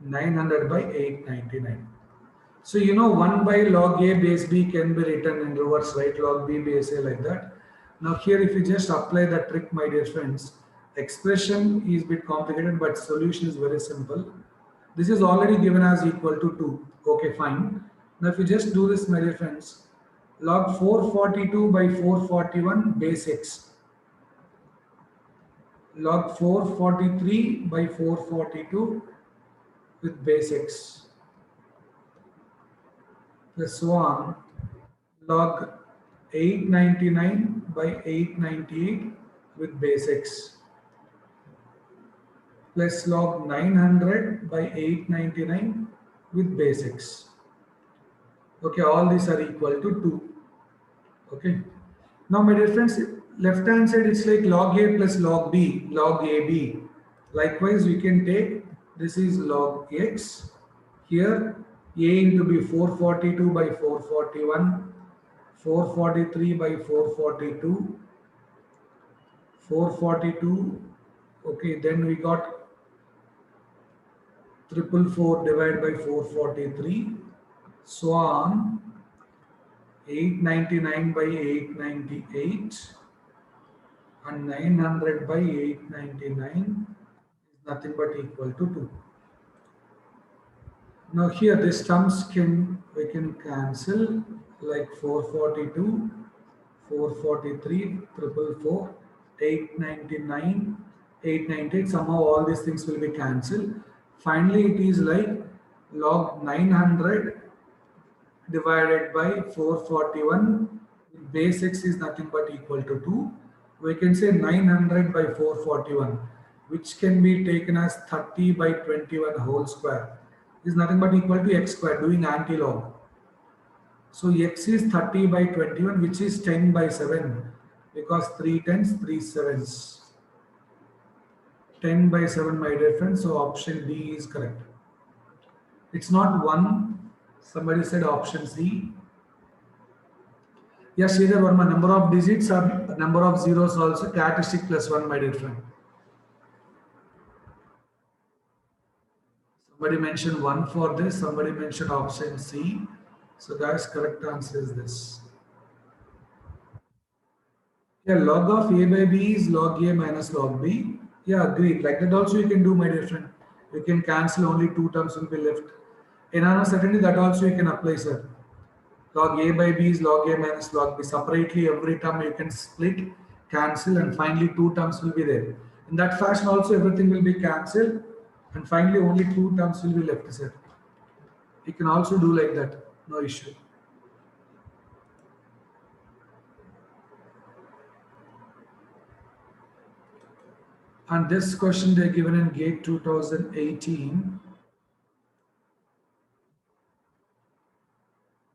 900 by 899. So you know 1 by log a base b can be written in reverse, right? Log b base a like that. Now here if you just apply the trick, my dear friends, expression is a bit complicated but solution is very simple. This is already given as equal to 2. Okay, fine. Now if you just do this, my dear friends, log 442 by 441 base x, log 443 by 442 with base x, plus 1 log 899 by 898 with base x, plus log 900 by 899 with base x. Okay, all these are equal to 2. Okay. Now, my dear friends, left hand side it's like log a plus log b, log ab. Likewise, we can take this is log x. Here, a into b 442 by 441, 443 by 442, 442. Okay, then we got 444 divided by 443. So on 899 by 898 and 900 by 899 is nothing but equal to 2. Now here this terms we can cancel, like 442, 443, 444, 899, 898. Somehow all these things will be cancelled. Finally, it is like log 900 divided by 441. Base x is nothing but equal to 2. We can say 900 by 441, which can be taken as 30 by 21 whole square, is nothing but equal to x square, doing anti-log. So x is 30 by 21, which is 10 by 7, because 3 tens, 3 sevens. 10 by 7, my dear friends. So option D is correct. It's not 1. Somebody said option C. Yes, either one, number of digits or number of zeros also, characteristic plus 1, my dear friend. Somebody mentioned 1 for this, somebody mentioned option C. So guys, correct answer is this. Yeah, log of a by b is log a minus log b. Yeah, agreed. Like that also you can do, my dear friend. You can cancel, only 2 terms will be left. In uncertainty, that also you can apply, sir. Log a by b is log a minus log b. Separately, every term you can split, cancel, and finally 2 terms will be there. In that fashion also everything will be cancelled, and finally only 2 terms will be left, sir. You can also do like that, no issue. And this question they are given in GATE 2018.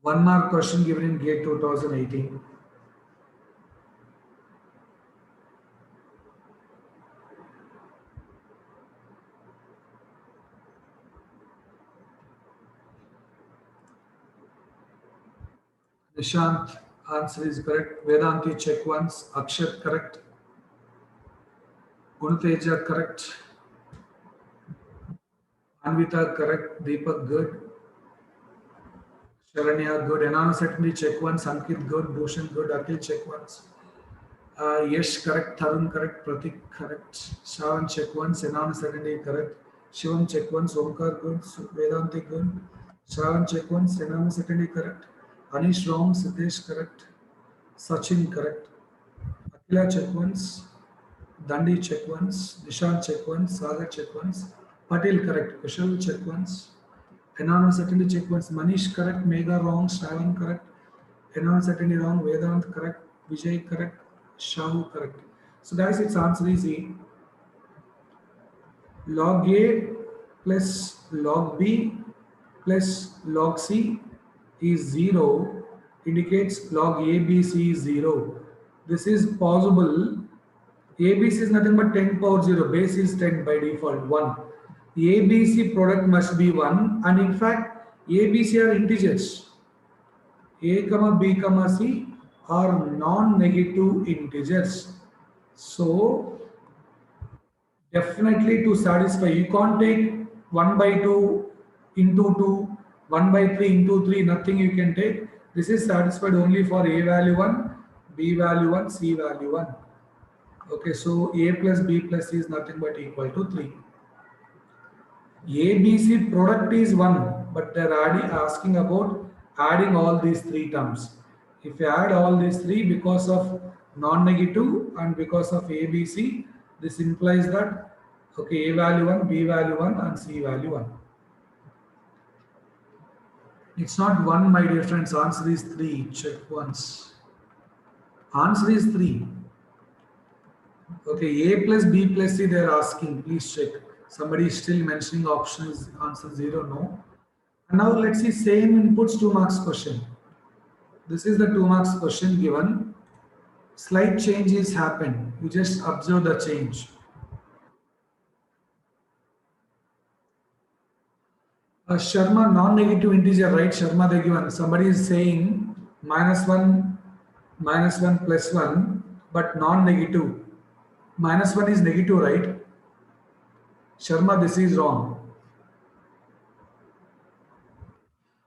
1 mark question given in GATE 2018. Nishant, answer is correct. Vedanti, check once. Akshat, correct. Gunateja, correct. Anvita, correct. Deepak, good. Sharanya, good. Anana, certainly check once. Ankit, good. Bhushan, good. Akhil, check once. Yesh, correct. Tarun, correct. Pratik, correct. Shavan, check once. Anana, certainly correct. Shivam, check once. Omkar, good. Vedanti, good. Shavan, check once. Anana, certainly correct. Anish, wrong. Sitesh, correct. Sachin, correct. Akila, check once. Dandi, check once. Nishant, check once. Sagar, check once. Patel, correct. Kushal, check once. Enon, certainly check once. Manish, correct. Mega, wrong. Shravan, correct. Enon, certainly wrong. Vedant, correct. Vijay, correct. Shahu, correct. So guys, its answer is E. Log A plus log B plus log C is 0, indicates log ABC is 0. This is possible. ABC is nothing but 10 power 0. Base is 10 by default, 1. The ABC product must be 1, and in fact, ABC are integers. A, B, C are non-negative integers. So, definitely to satisfy, you can't take 1 by 2 into 2, 1 by 3 into 3, nothing you can take. This is satisfied only for A value 1, B value 1, C value 1. Okay, so A plus B plus C is nothing but equal to 3. ABC product is 1, but they're asking about adding all these three terms. If you add all these three because of non-negative and because of ABC, this implies that, okay, A value 1, B value 1 and C value 1. It's not 1, my dear friends, answer is 3. Check once. Answer is 3. Okay, A plus B plus C they're asking, please check. Somebody is still mentioning options, answer 0, no. And now let's see same inputs 2 marks question. This is the 2 marks question given. Slight change is happened. You just observe the change. Sharma, non-negative integer, right? Sharma, they given. Somebody is saying -1, -1 plus 1, but non-negative. -1 is negative, right? Sharma, this is wrong.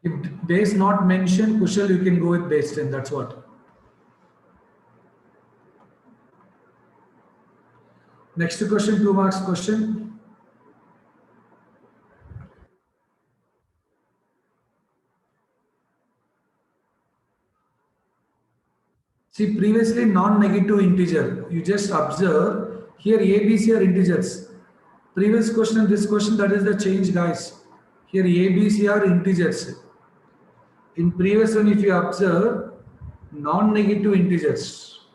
If base not mentioned, Kushal, you can go with base 10. That's what. Next question, 2 marks question. See, previously non-negative integer. You just observe here A, B, C are integers. Previous question and this question, that is the change, guys. Here A, B, C are integers. In previous one, if you observe non-negative integers.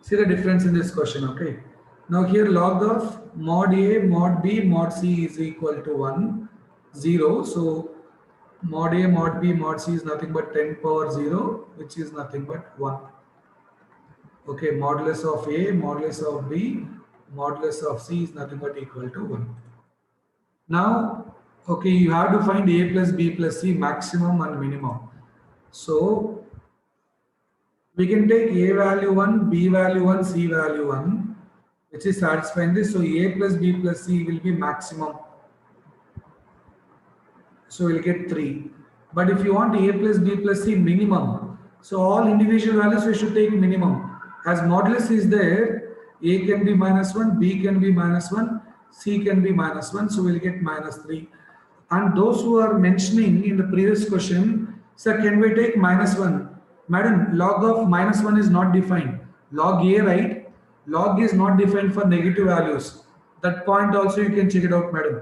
See the difference in this question, okay? Now here log of mod A, mod B, mod C is equal to 1, 0. So mod A, mod B, mod C is nothing but 10 power 0, which is nothing but 1. Okay, modulus of A, modulus of B, modulus of C is nothing but equal to 1. Now, okay, you have to find A plus B plus C maximum and minimum. So, we can take A value 1, B value 1, C value 1, which is satisfying this. So, A plus B plus C will be maximum. So, we'll get 3. But if you want A plus B plus C minimum, so all individual values we should take minimum. As modulus is there, A can be -1, B can be -1, C can be -1, so we'll get -3. And those who are mentioning in the previous question, sir, can we take -1? Madam, log of -1 is not defined. Log A, right? Log is not defined for negative values. That point also you can check it out, madam.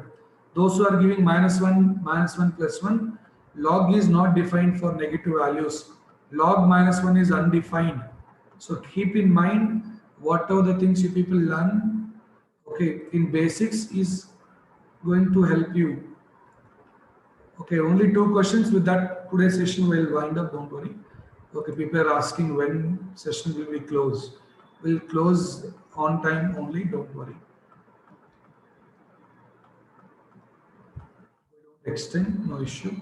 Those who are giving -1, -1 plus 1, log is not defined for negative values. Log -1 is undefined. So keep in mind whatever the things you people learn, okay, in basics is going to help you. Okay, only 2 questions. With that, today's session will wind up, don't worry. Okay, people are asking when session will be closed. We'll close on time only, don't worry. We don't extend, no issue.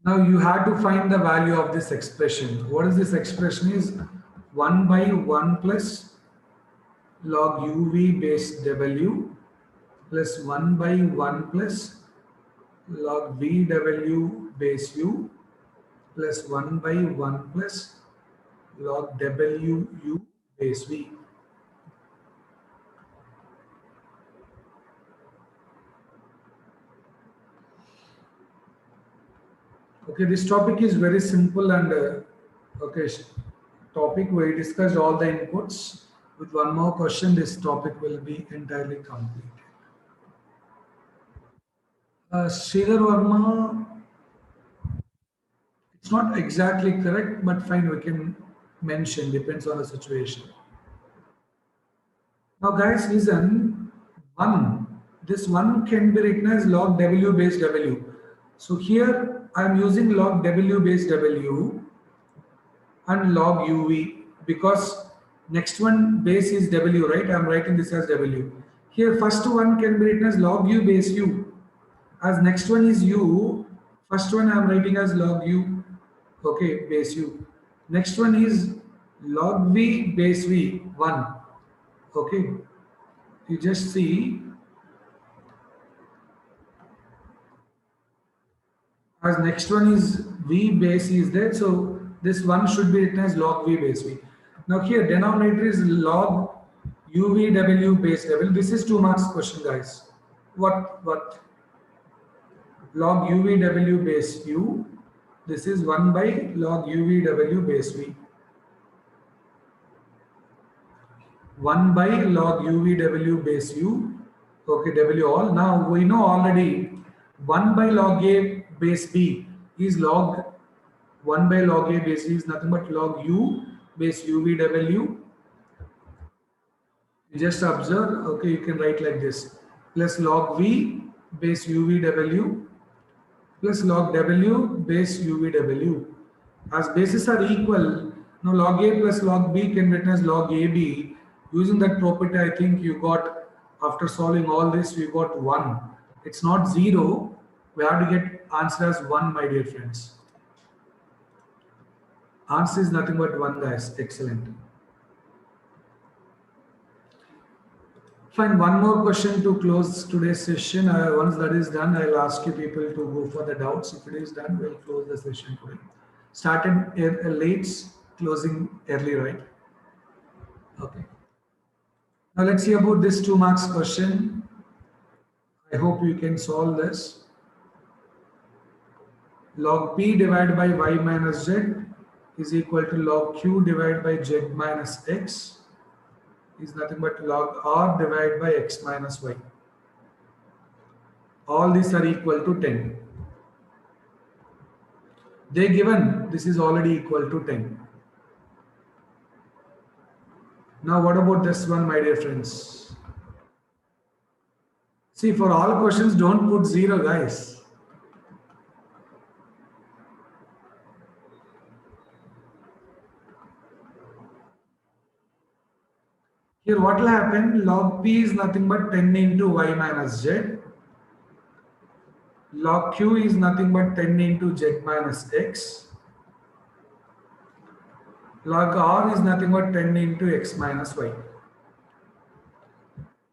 Now you have to find the value of this expression. What is this expression is 1 by 1 plus log uv base w plus 1 by 1 plus log vw base u plus 1 by 1 plus log wu base v. Okay, this topic is very simple and okay, topic we discussed all the inputs. With one more question, this topic will be entirely complete. Sridhar Verma, it's not exactly correct, but fine, we can mention, depends on the situation. Now guys, listen, 1, this 1 can be written as log w base w. So here I am using log w base w and log uv because Next one base is W, right? I'm writing this as W. Here first one can be written as log U base U. As next one is U, first one I'm writing as log U, okay, base U. Next one is log V base V, 1, okay. You just see, as next one is V base is there, so this one should be written as log V base V. Now here denominator is log UVW base W. This is 2 marks question, guys. What? Log UVW base U. This is 1 by log UVW base V. 1 by log UVW base U. Okay, W all. Now we know already 1 by log A base B is log 1 by log A base B is nothing but log U base UVW. You just observe, okay, you can write like this, plus log V base UVW plus log W base UVW. As bases are equal, now log A plus log B can be written as log AB. Using that property, I think you got, after solving all this, you got 1. It's not 0. We have to get answer as 1, my dear friends. Answer is nothing but 1, guys. Excellent. Fine, one more question to close today's session. Once that is done, I'll ask you people to go for the doubts. If it is done, we'll close the session today. Started late, closing early, right? Okay. Now let's see about this 2 marks question. I hope you can solve this. Log P divided by Y minus Z is equal to log Q divided by Z minus X is nothing but log R divided by X minus Y. All these are equal to 10. They given this is already equal to 10. Now what about this one, my dear friends? See, for all questions, don't put 0, guys. Here what will happen? Log P is nothing but 10 into Y minus Z. Log Q is nothing but 10 into Z minus X. Log R is nothing but 10 into X minus Y.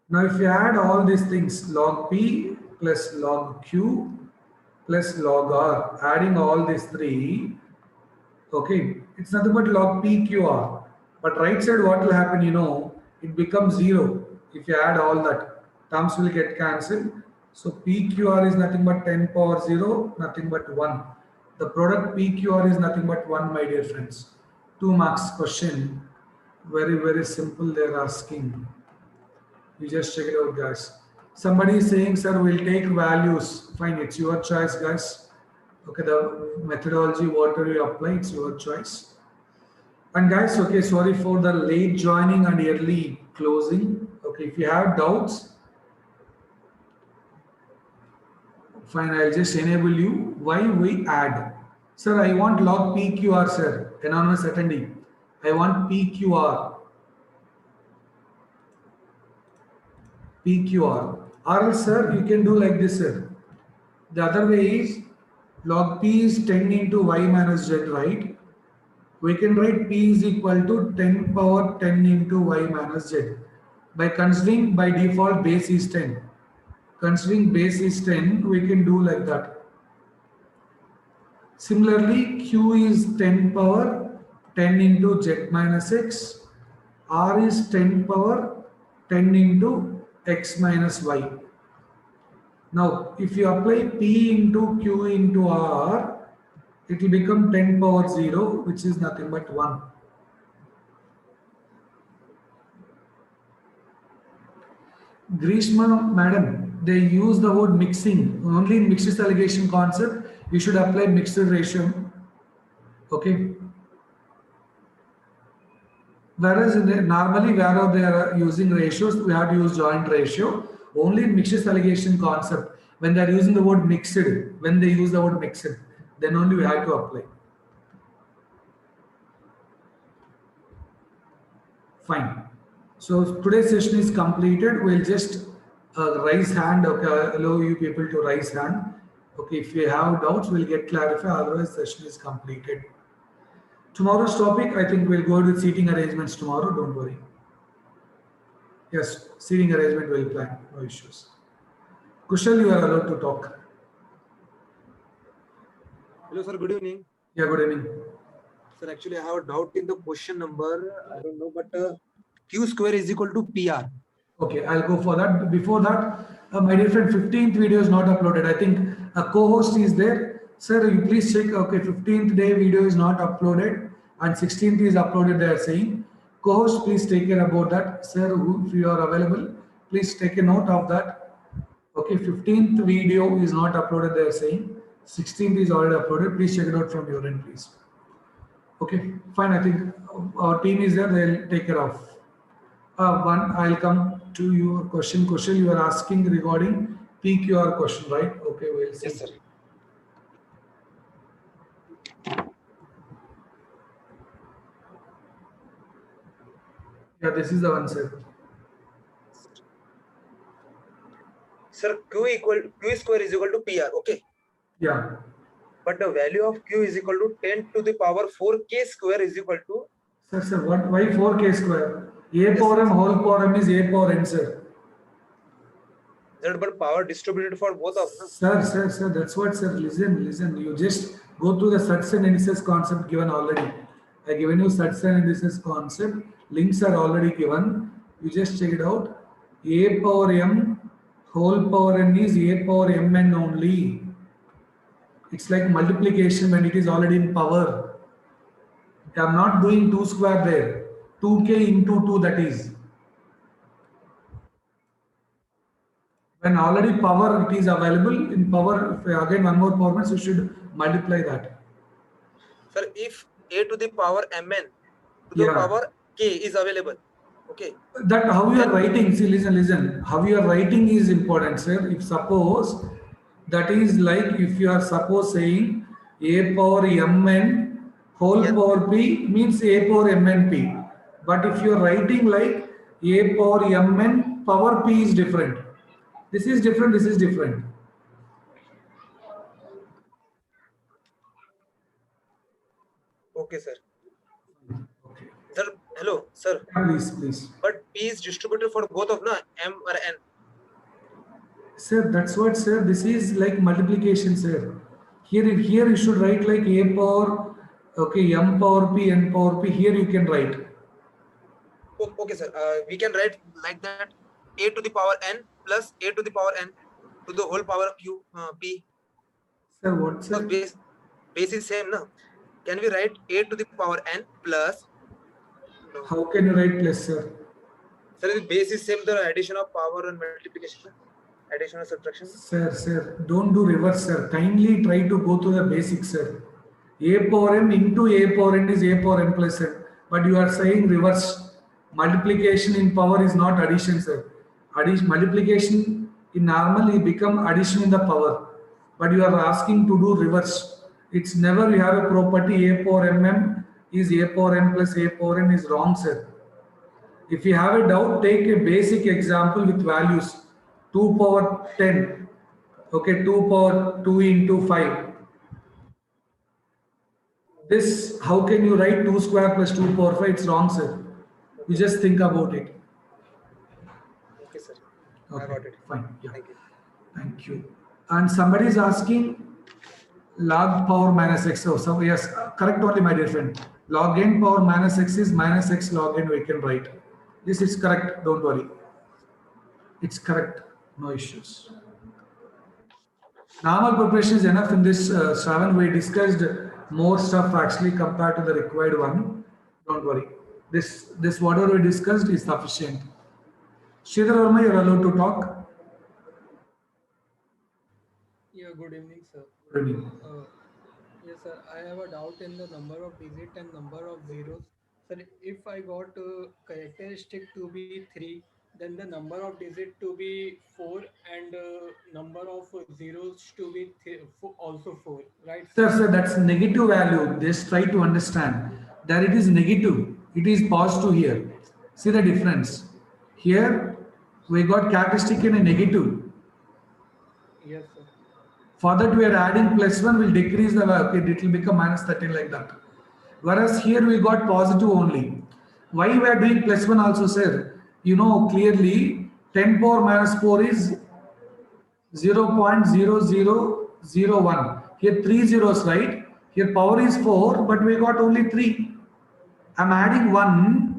Now if you add all these things, log P plus log Q plus log R, adding all these 3, okay, it's nothing but log PQR. But right side what will happen, it becomes 0. If you add all that, terms will get cancelled. So PQR is nothing but 10 power 0, nothing but 1. The product PQR is nothing but 1, my dear friends. 2 marks question. Very, very simple they're asking. You just check it out, guys. Somebody is saying, sir, we'll take values. Fine, it's your choice, guys. Okay, the methodology, whatever you apply, it's your choice. And guys, okay, sorry for the late joining and early closing. Okay, if you have doubts, fine, I'll just enable you. Why we add? Sir, I want log PQR, sir. Anonymous attendee. I want PQR. PQR. Or else, sir, you can do like this, sir. The other way is log P is 10 into Y minus Z, right? We can write P is equal to 10 power 10 into Y minus Z. By considering by default base is 10. Considering base is 10, we can do like that. Similarly, Q is 10 power 10 into Z minus X. R is 10 power 10 into X minus Y. Now, if you apply P into Q into R, it will become 10 power 0, which is nothing but 1. Grishma, madam, they use the word mixing. Only in mixed allegation concept, you should apply mixed ratio. Okay. Whereas normally, wherever they are using ratios, we have to use joint ratio. Only in mixed allegation concept, when they are using the word mixed, when they use the word mixed, then only we have to apply. Fine. So today's session is completed. We'll just raise hand. Okay, allow you people to raise hand. Okay, if you have doubts, we'll get clarified. Otherwise, session is completed. Tomorrow's topic, I think we'll go with seating arrangements tomorrow. Don't worry. Yes, seating arrangement will plan. No issues. Kushal, you are allowed to talk. Hello, sir. Good evening. Yeah, good evening. Sir, actually, I have a doubt in the question number. I don't know, but Q square is equal to PR. Okay, I'll go for that. Before that, my dear friend, 15th video is not uploaded. I think a co-host is there. Sir, you please check. Okay, 15th day video is not uploaded and 16th is uploaded, they are saying. Co-host, please take care about that. Sir, if you are available, please take a note of that. Okay, 15th video is not uploaded, they are saying. 16th is already uploaded. Please check it out from your end, please. Okay, fine. I think our team is there. They'll take care of. One, I'll come to your question. Kushal, you are asking regarding PQR question, right? Okay, we'll see. Yes, sir. Yeah, this is the one, sir. Sir, Q square is equal to PR. Okay. Yeah. But the value of Q is equal to 10 to the power 4K square is equal to. Sir, what? Why 4K square? A power m whole power m is A power n, sir. That but power distributed for both of them. Sir, that's what, sir. Listen. You just go through the sets and indices concept given already. I given you sets and indices concept. Links are already given. You just check it out. A power m whole power n is A power mn only. It's like multiplication when it is already in power. I'm not doing 2 square there. 2k into 2, that is. When already power it is available in power, again one more power means you should multiply that. Sir, if A to the power mn to the power k is available. Okay. That how you are writing, see, listen. How you are writing is important, sir. If suppose that is like if you are suppose saying A power mn whole power p means A power mn p. But if you are writing like A power mn power p is different. This is different, this is different. Okay, sir. Okay. Sir, hello, sir. Please. But P is distributed for both of na M or N. Sir, that's what, sir. This is like multiplication, sir. Here you should write like A power, okay, m power p, n power p. Here you can write. Okay, sir. We can write like that: A to the power n plus A to the power n to the whole power q p. Sir, what, sir? Base is same, na? Can we write A to the power n plus? No. How can you write plus, sir? Sir, the base is same. The addition of power and multiplication, addition or subtraction. Sir, don't do reverse, sir. Kindly try to go to the basics, sir. A power m into A power n is A power n plus n. But you are saying reverse. Multiplication in power is not addition, sir. Multiplication in normally become addition in the power. But you are asking to do reverse. It's never you have a property A power mm is A power n plus A power n is wrong, sir. If you have a doubt, take a basic example with values. 2 power 10. Okay, 2 power 2 into 5. This, how can you write 2 square plus 2 power 5? It's wrong, sir. You just think about it. Okay, sir. Okay, I got it. Fine. Yeah. Thank you. And somebody is asking log power minus x. So yes, correct only, my dear friend. Log n power minus x is minus x log n, we can write. This is correct, don't worry. It's correct, no issues. Normal preparation is enough in this Shravan. We discussed more stuff actually compared to the required one. Don't worry. This whatever we discussed is sufficient. Sridhar Verma, you are allowed to talk. Yeah, good evening, sir. Good evening. Yes, sir. I have a doubt in the number of digit and number of zeros. Sir, if I got characteristic to be 3, then the number of digit to be 4 and number of zeros to be also 4, right? Sir, that's negative value. Just try to understand that it is negative. It is positive here. See the difference. Here we got characteristic in a negative. Yes, sir. For that we are adding plus 1 will decrease the value. Okay, it will become minus 13 like that. Whereas here we got positive only. Why we are doing plus 1 also, sir? You know clearly 10 power minus 4 is 0.0001. Here three zeros, right? Here power is 4, but we got only 3. I'm adding 1.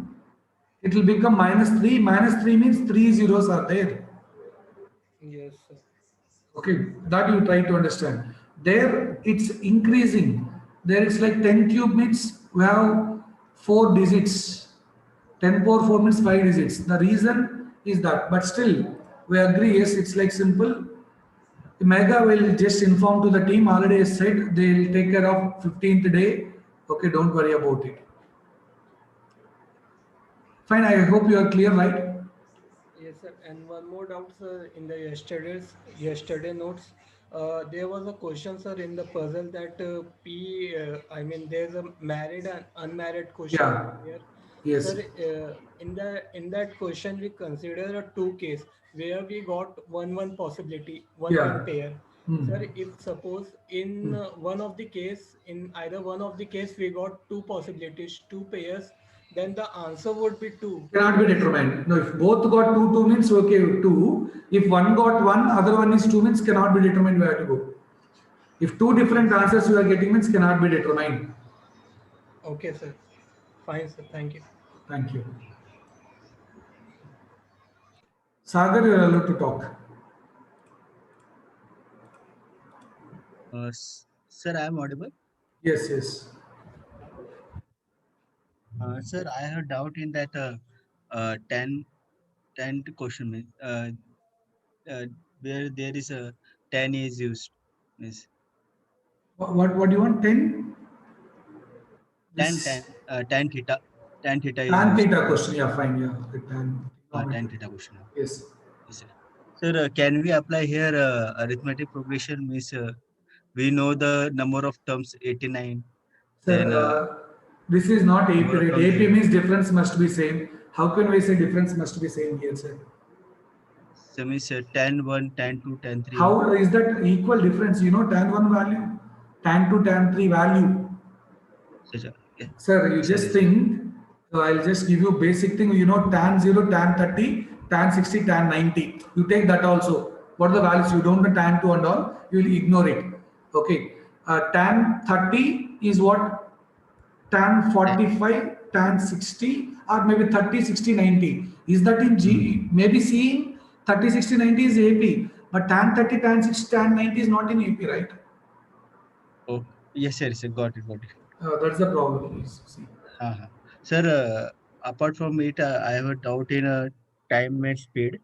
It will become minus 3. Minus 3 means 3 zeros are there. Yes, sir. Okay, that you try to understand. There it's increasing. There it's like 10 cube means we have 4 digits. 10 power 4 means 5 digits. The reason is that, but still we agree, yes, it's like simple. Mega will just inform to the team, already I said they'll take care of 15th day. Okay, don't worry about it. Fine, I hope you are clear, right? Yes, sir. And one more doubt, sir. In the yesterday notes, there was a question, sir, in the puzzle that I mean, there's a married and unmarried question Yeah, here. yes, Sir, in that question, we consider a two case where we got one possibility, one yeah. pair. Hmm. Sir, if suppose in one of the case, in either one of the case, we got two possibilities, two pairs, then the answer would be two. Cannot be So, determined. No, if both got 2, 2 means okay, 2. If one got 1, other one is 2 means cannot be determined where to go. If two different yes. answers you are getting means cannot be determined. Okay, sir. Fine, sir. Thank you. Thank you. Sagar, you are allowed to talk. Sir, I am audible. Yes, yes. Sir, I have doubt in that 10, 10 question means uh, where there is a 10 is used. Means What do you want? 10? 10, This 10 theta is tan used. theta question. Yeah, fine. Yeah, okay, tan 10 trigonometry. theta question. Yes. Yes, sir. Sir, can we apply here arithmetic progression? Means we know the number of terms 89, Sir, then this is not AP, number of right? terms AP means difference must be same. How can we say difference must be same here, sir? so means 10 1, 10 2, 10 3. How is that equal difference? You know, tan 1 value, tan 2, tan 3 value. Sir, yeah, Sir, you sir, just yes, sir. think, I'll just give you basic thing, you know, tan 0, tan 30, tan 60, tan 90. You take that also. What are the values? You don't know tan 2 and all, you will ignore it. Okay. Tan 30 is what? Tan 45, tan 60, or maybe 30, 60, 90. Is that in G? Maybe seeing 30, 60, 90 is AP, but tan 30, tan 60, tan 90 is not in AP, right? Oh, yes, sir, sir, got it, got it. That's the problem. See. Uh-huh. Sir, apart from it, I have a doubt in time and speed.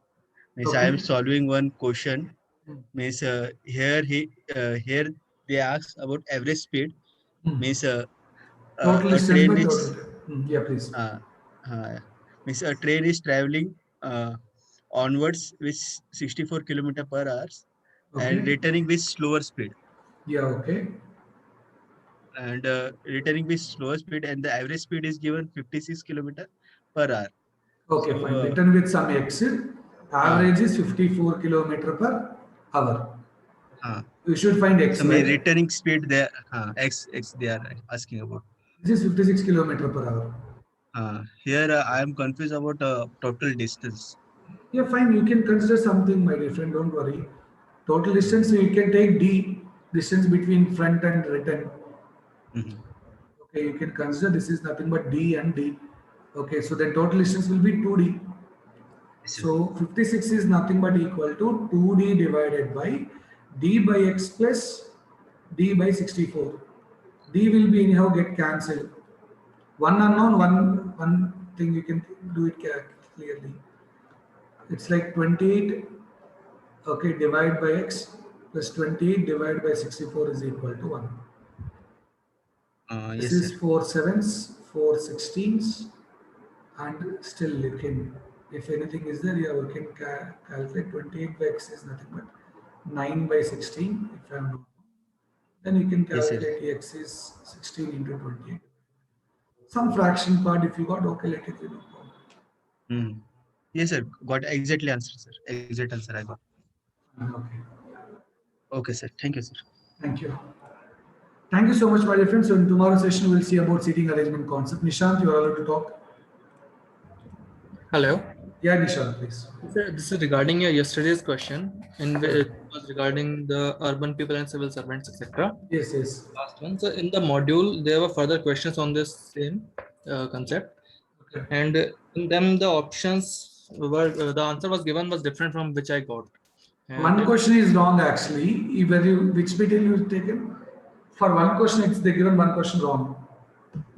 Means I am Okay. solving one question. Means here they ask about average speed. Hmm. Means Total a distance train by is total time. Yeah, please. uh, means a train is traveling onwards with 64 kilometer per hour and Okay. returning with slower speed Yeah, okay. and returning with slower speed, and the average speed is given 56 kilometer per hour. Okay, So fine. Written with some exit. uh, Average is 54 kilometer per hour. uh, You should find so X, my right? returning speed there, x they are asking about. This is 56 kilometer per hour. Here I am confused about total distance. Yeah, fine. You can consider something, my dear friend. Don't worry. Total Mhm, distance, you can take D, distance between front and return. mhm. Okay, you can consider this is nothing but D and D. Okay, so then total distance will be 2D. Yes, sir. So 56 is nothing but equal to 2D divided by D by X plus D by 64. D will be anyhow get cancelled. One unknown, one thing you can do it clearly. It's like 28, okay, divide by X plus 28 divided by 64 is equal to 1. This Yes, sir. is 4 sevens, 4 sixteens, and still you can, if anything is there, yeah, we can calculate 28 by X is nothing but 9 by 16, if I'm not wrong. Then you can Yes, sir. calculate X is 16 into 28. Some fraction part, if you got, okay, let it be, no problem. Hmm. Yes, sir. Got exactly answer, sir. Exact answer I got. Okay. Okay, sir. Thank you, sir. Thank you. Thank you so much, my dear friends. So in tomorrow's session, we'll see about seating arrangement concept. Nishant, you are allowed to talk. Hello. Yeah, Nishant, please. This is regarding your yesterday's question, in which Yes. it was regarding the urban people and civil servants, etc. Yes, yes. Last one. So in the module, there were further questions on this same concept, Okay. and in them the options were the answer was given was different from which I got. One And question is wrong actually. Whether you, which material you taken? For one question, it's they given one question wrong.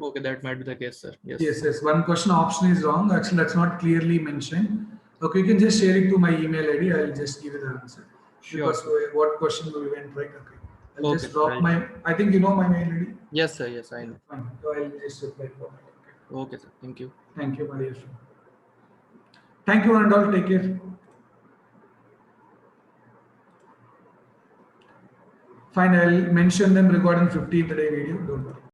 okay, that might be the case, sir. Yes. Yes, yes. One question option is wrong. Actually, that's not clearly mentioned. Okay, you can just share it to my email ID. I'll just give you the answer. Sure. Because what question we went right? Okay. I'll Okay, just drop right. my. I think you know my mail ID. Yes, sir. Yes, I know. Fine. So I'll just reply for that. Okay. Okay, sir. Thank you. Thank you, my dear friend. Thank you, one and all. Take care. Fine. I'll mention them regarding 15th day video. Don't worry.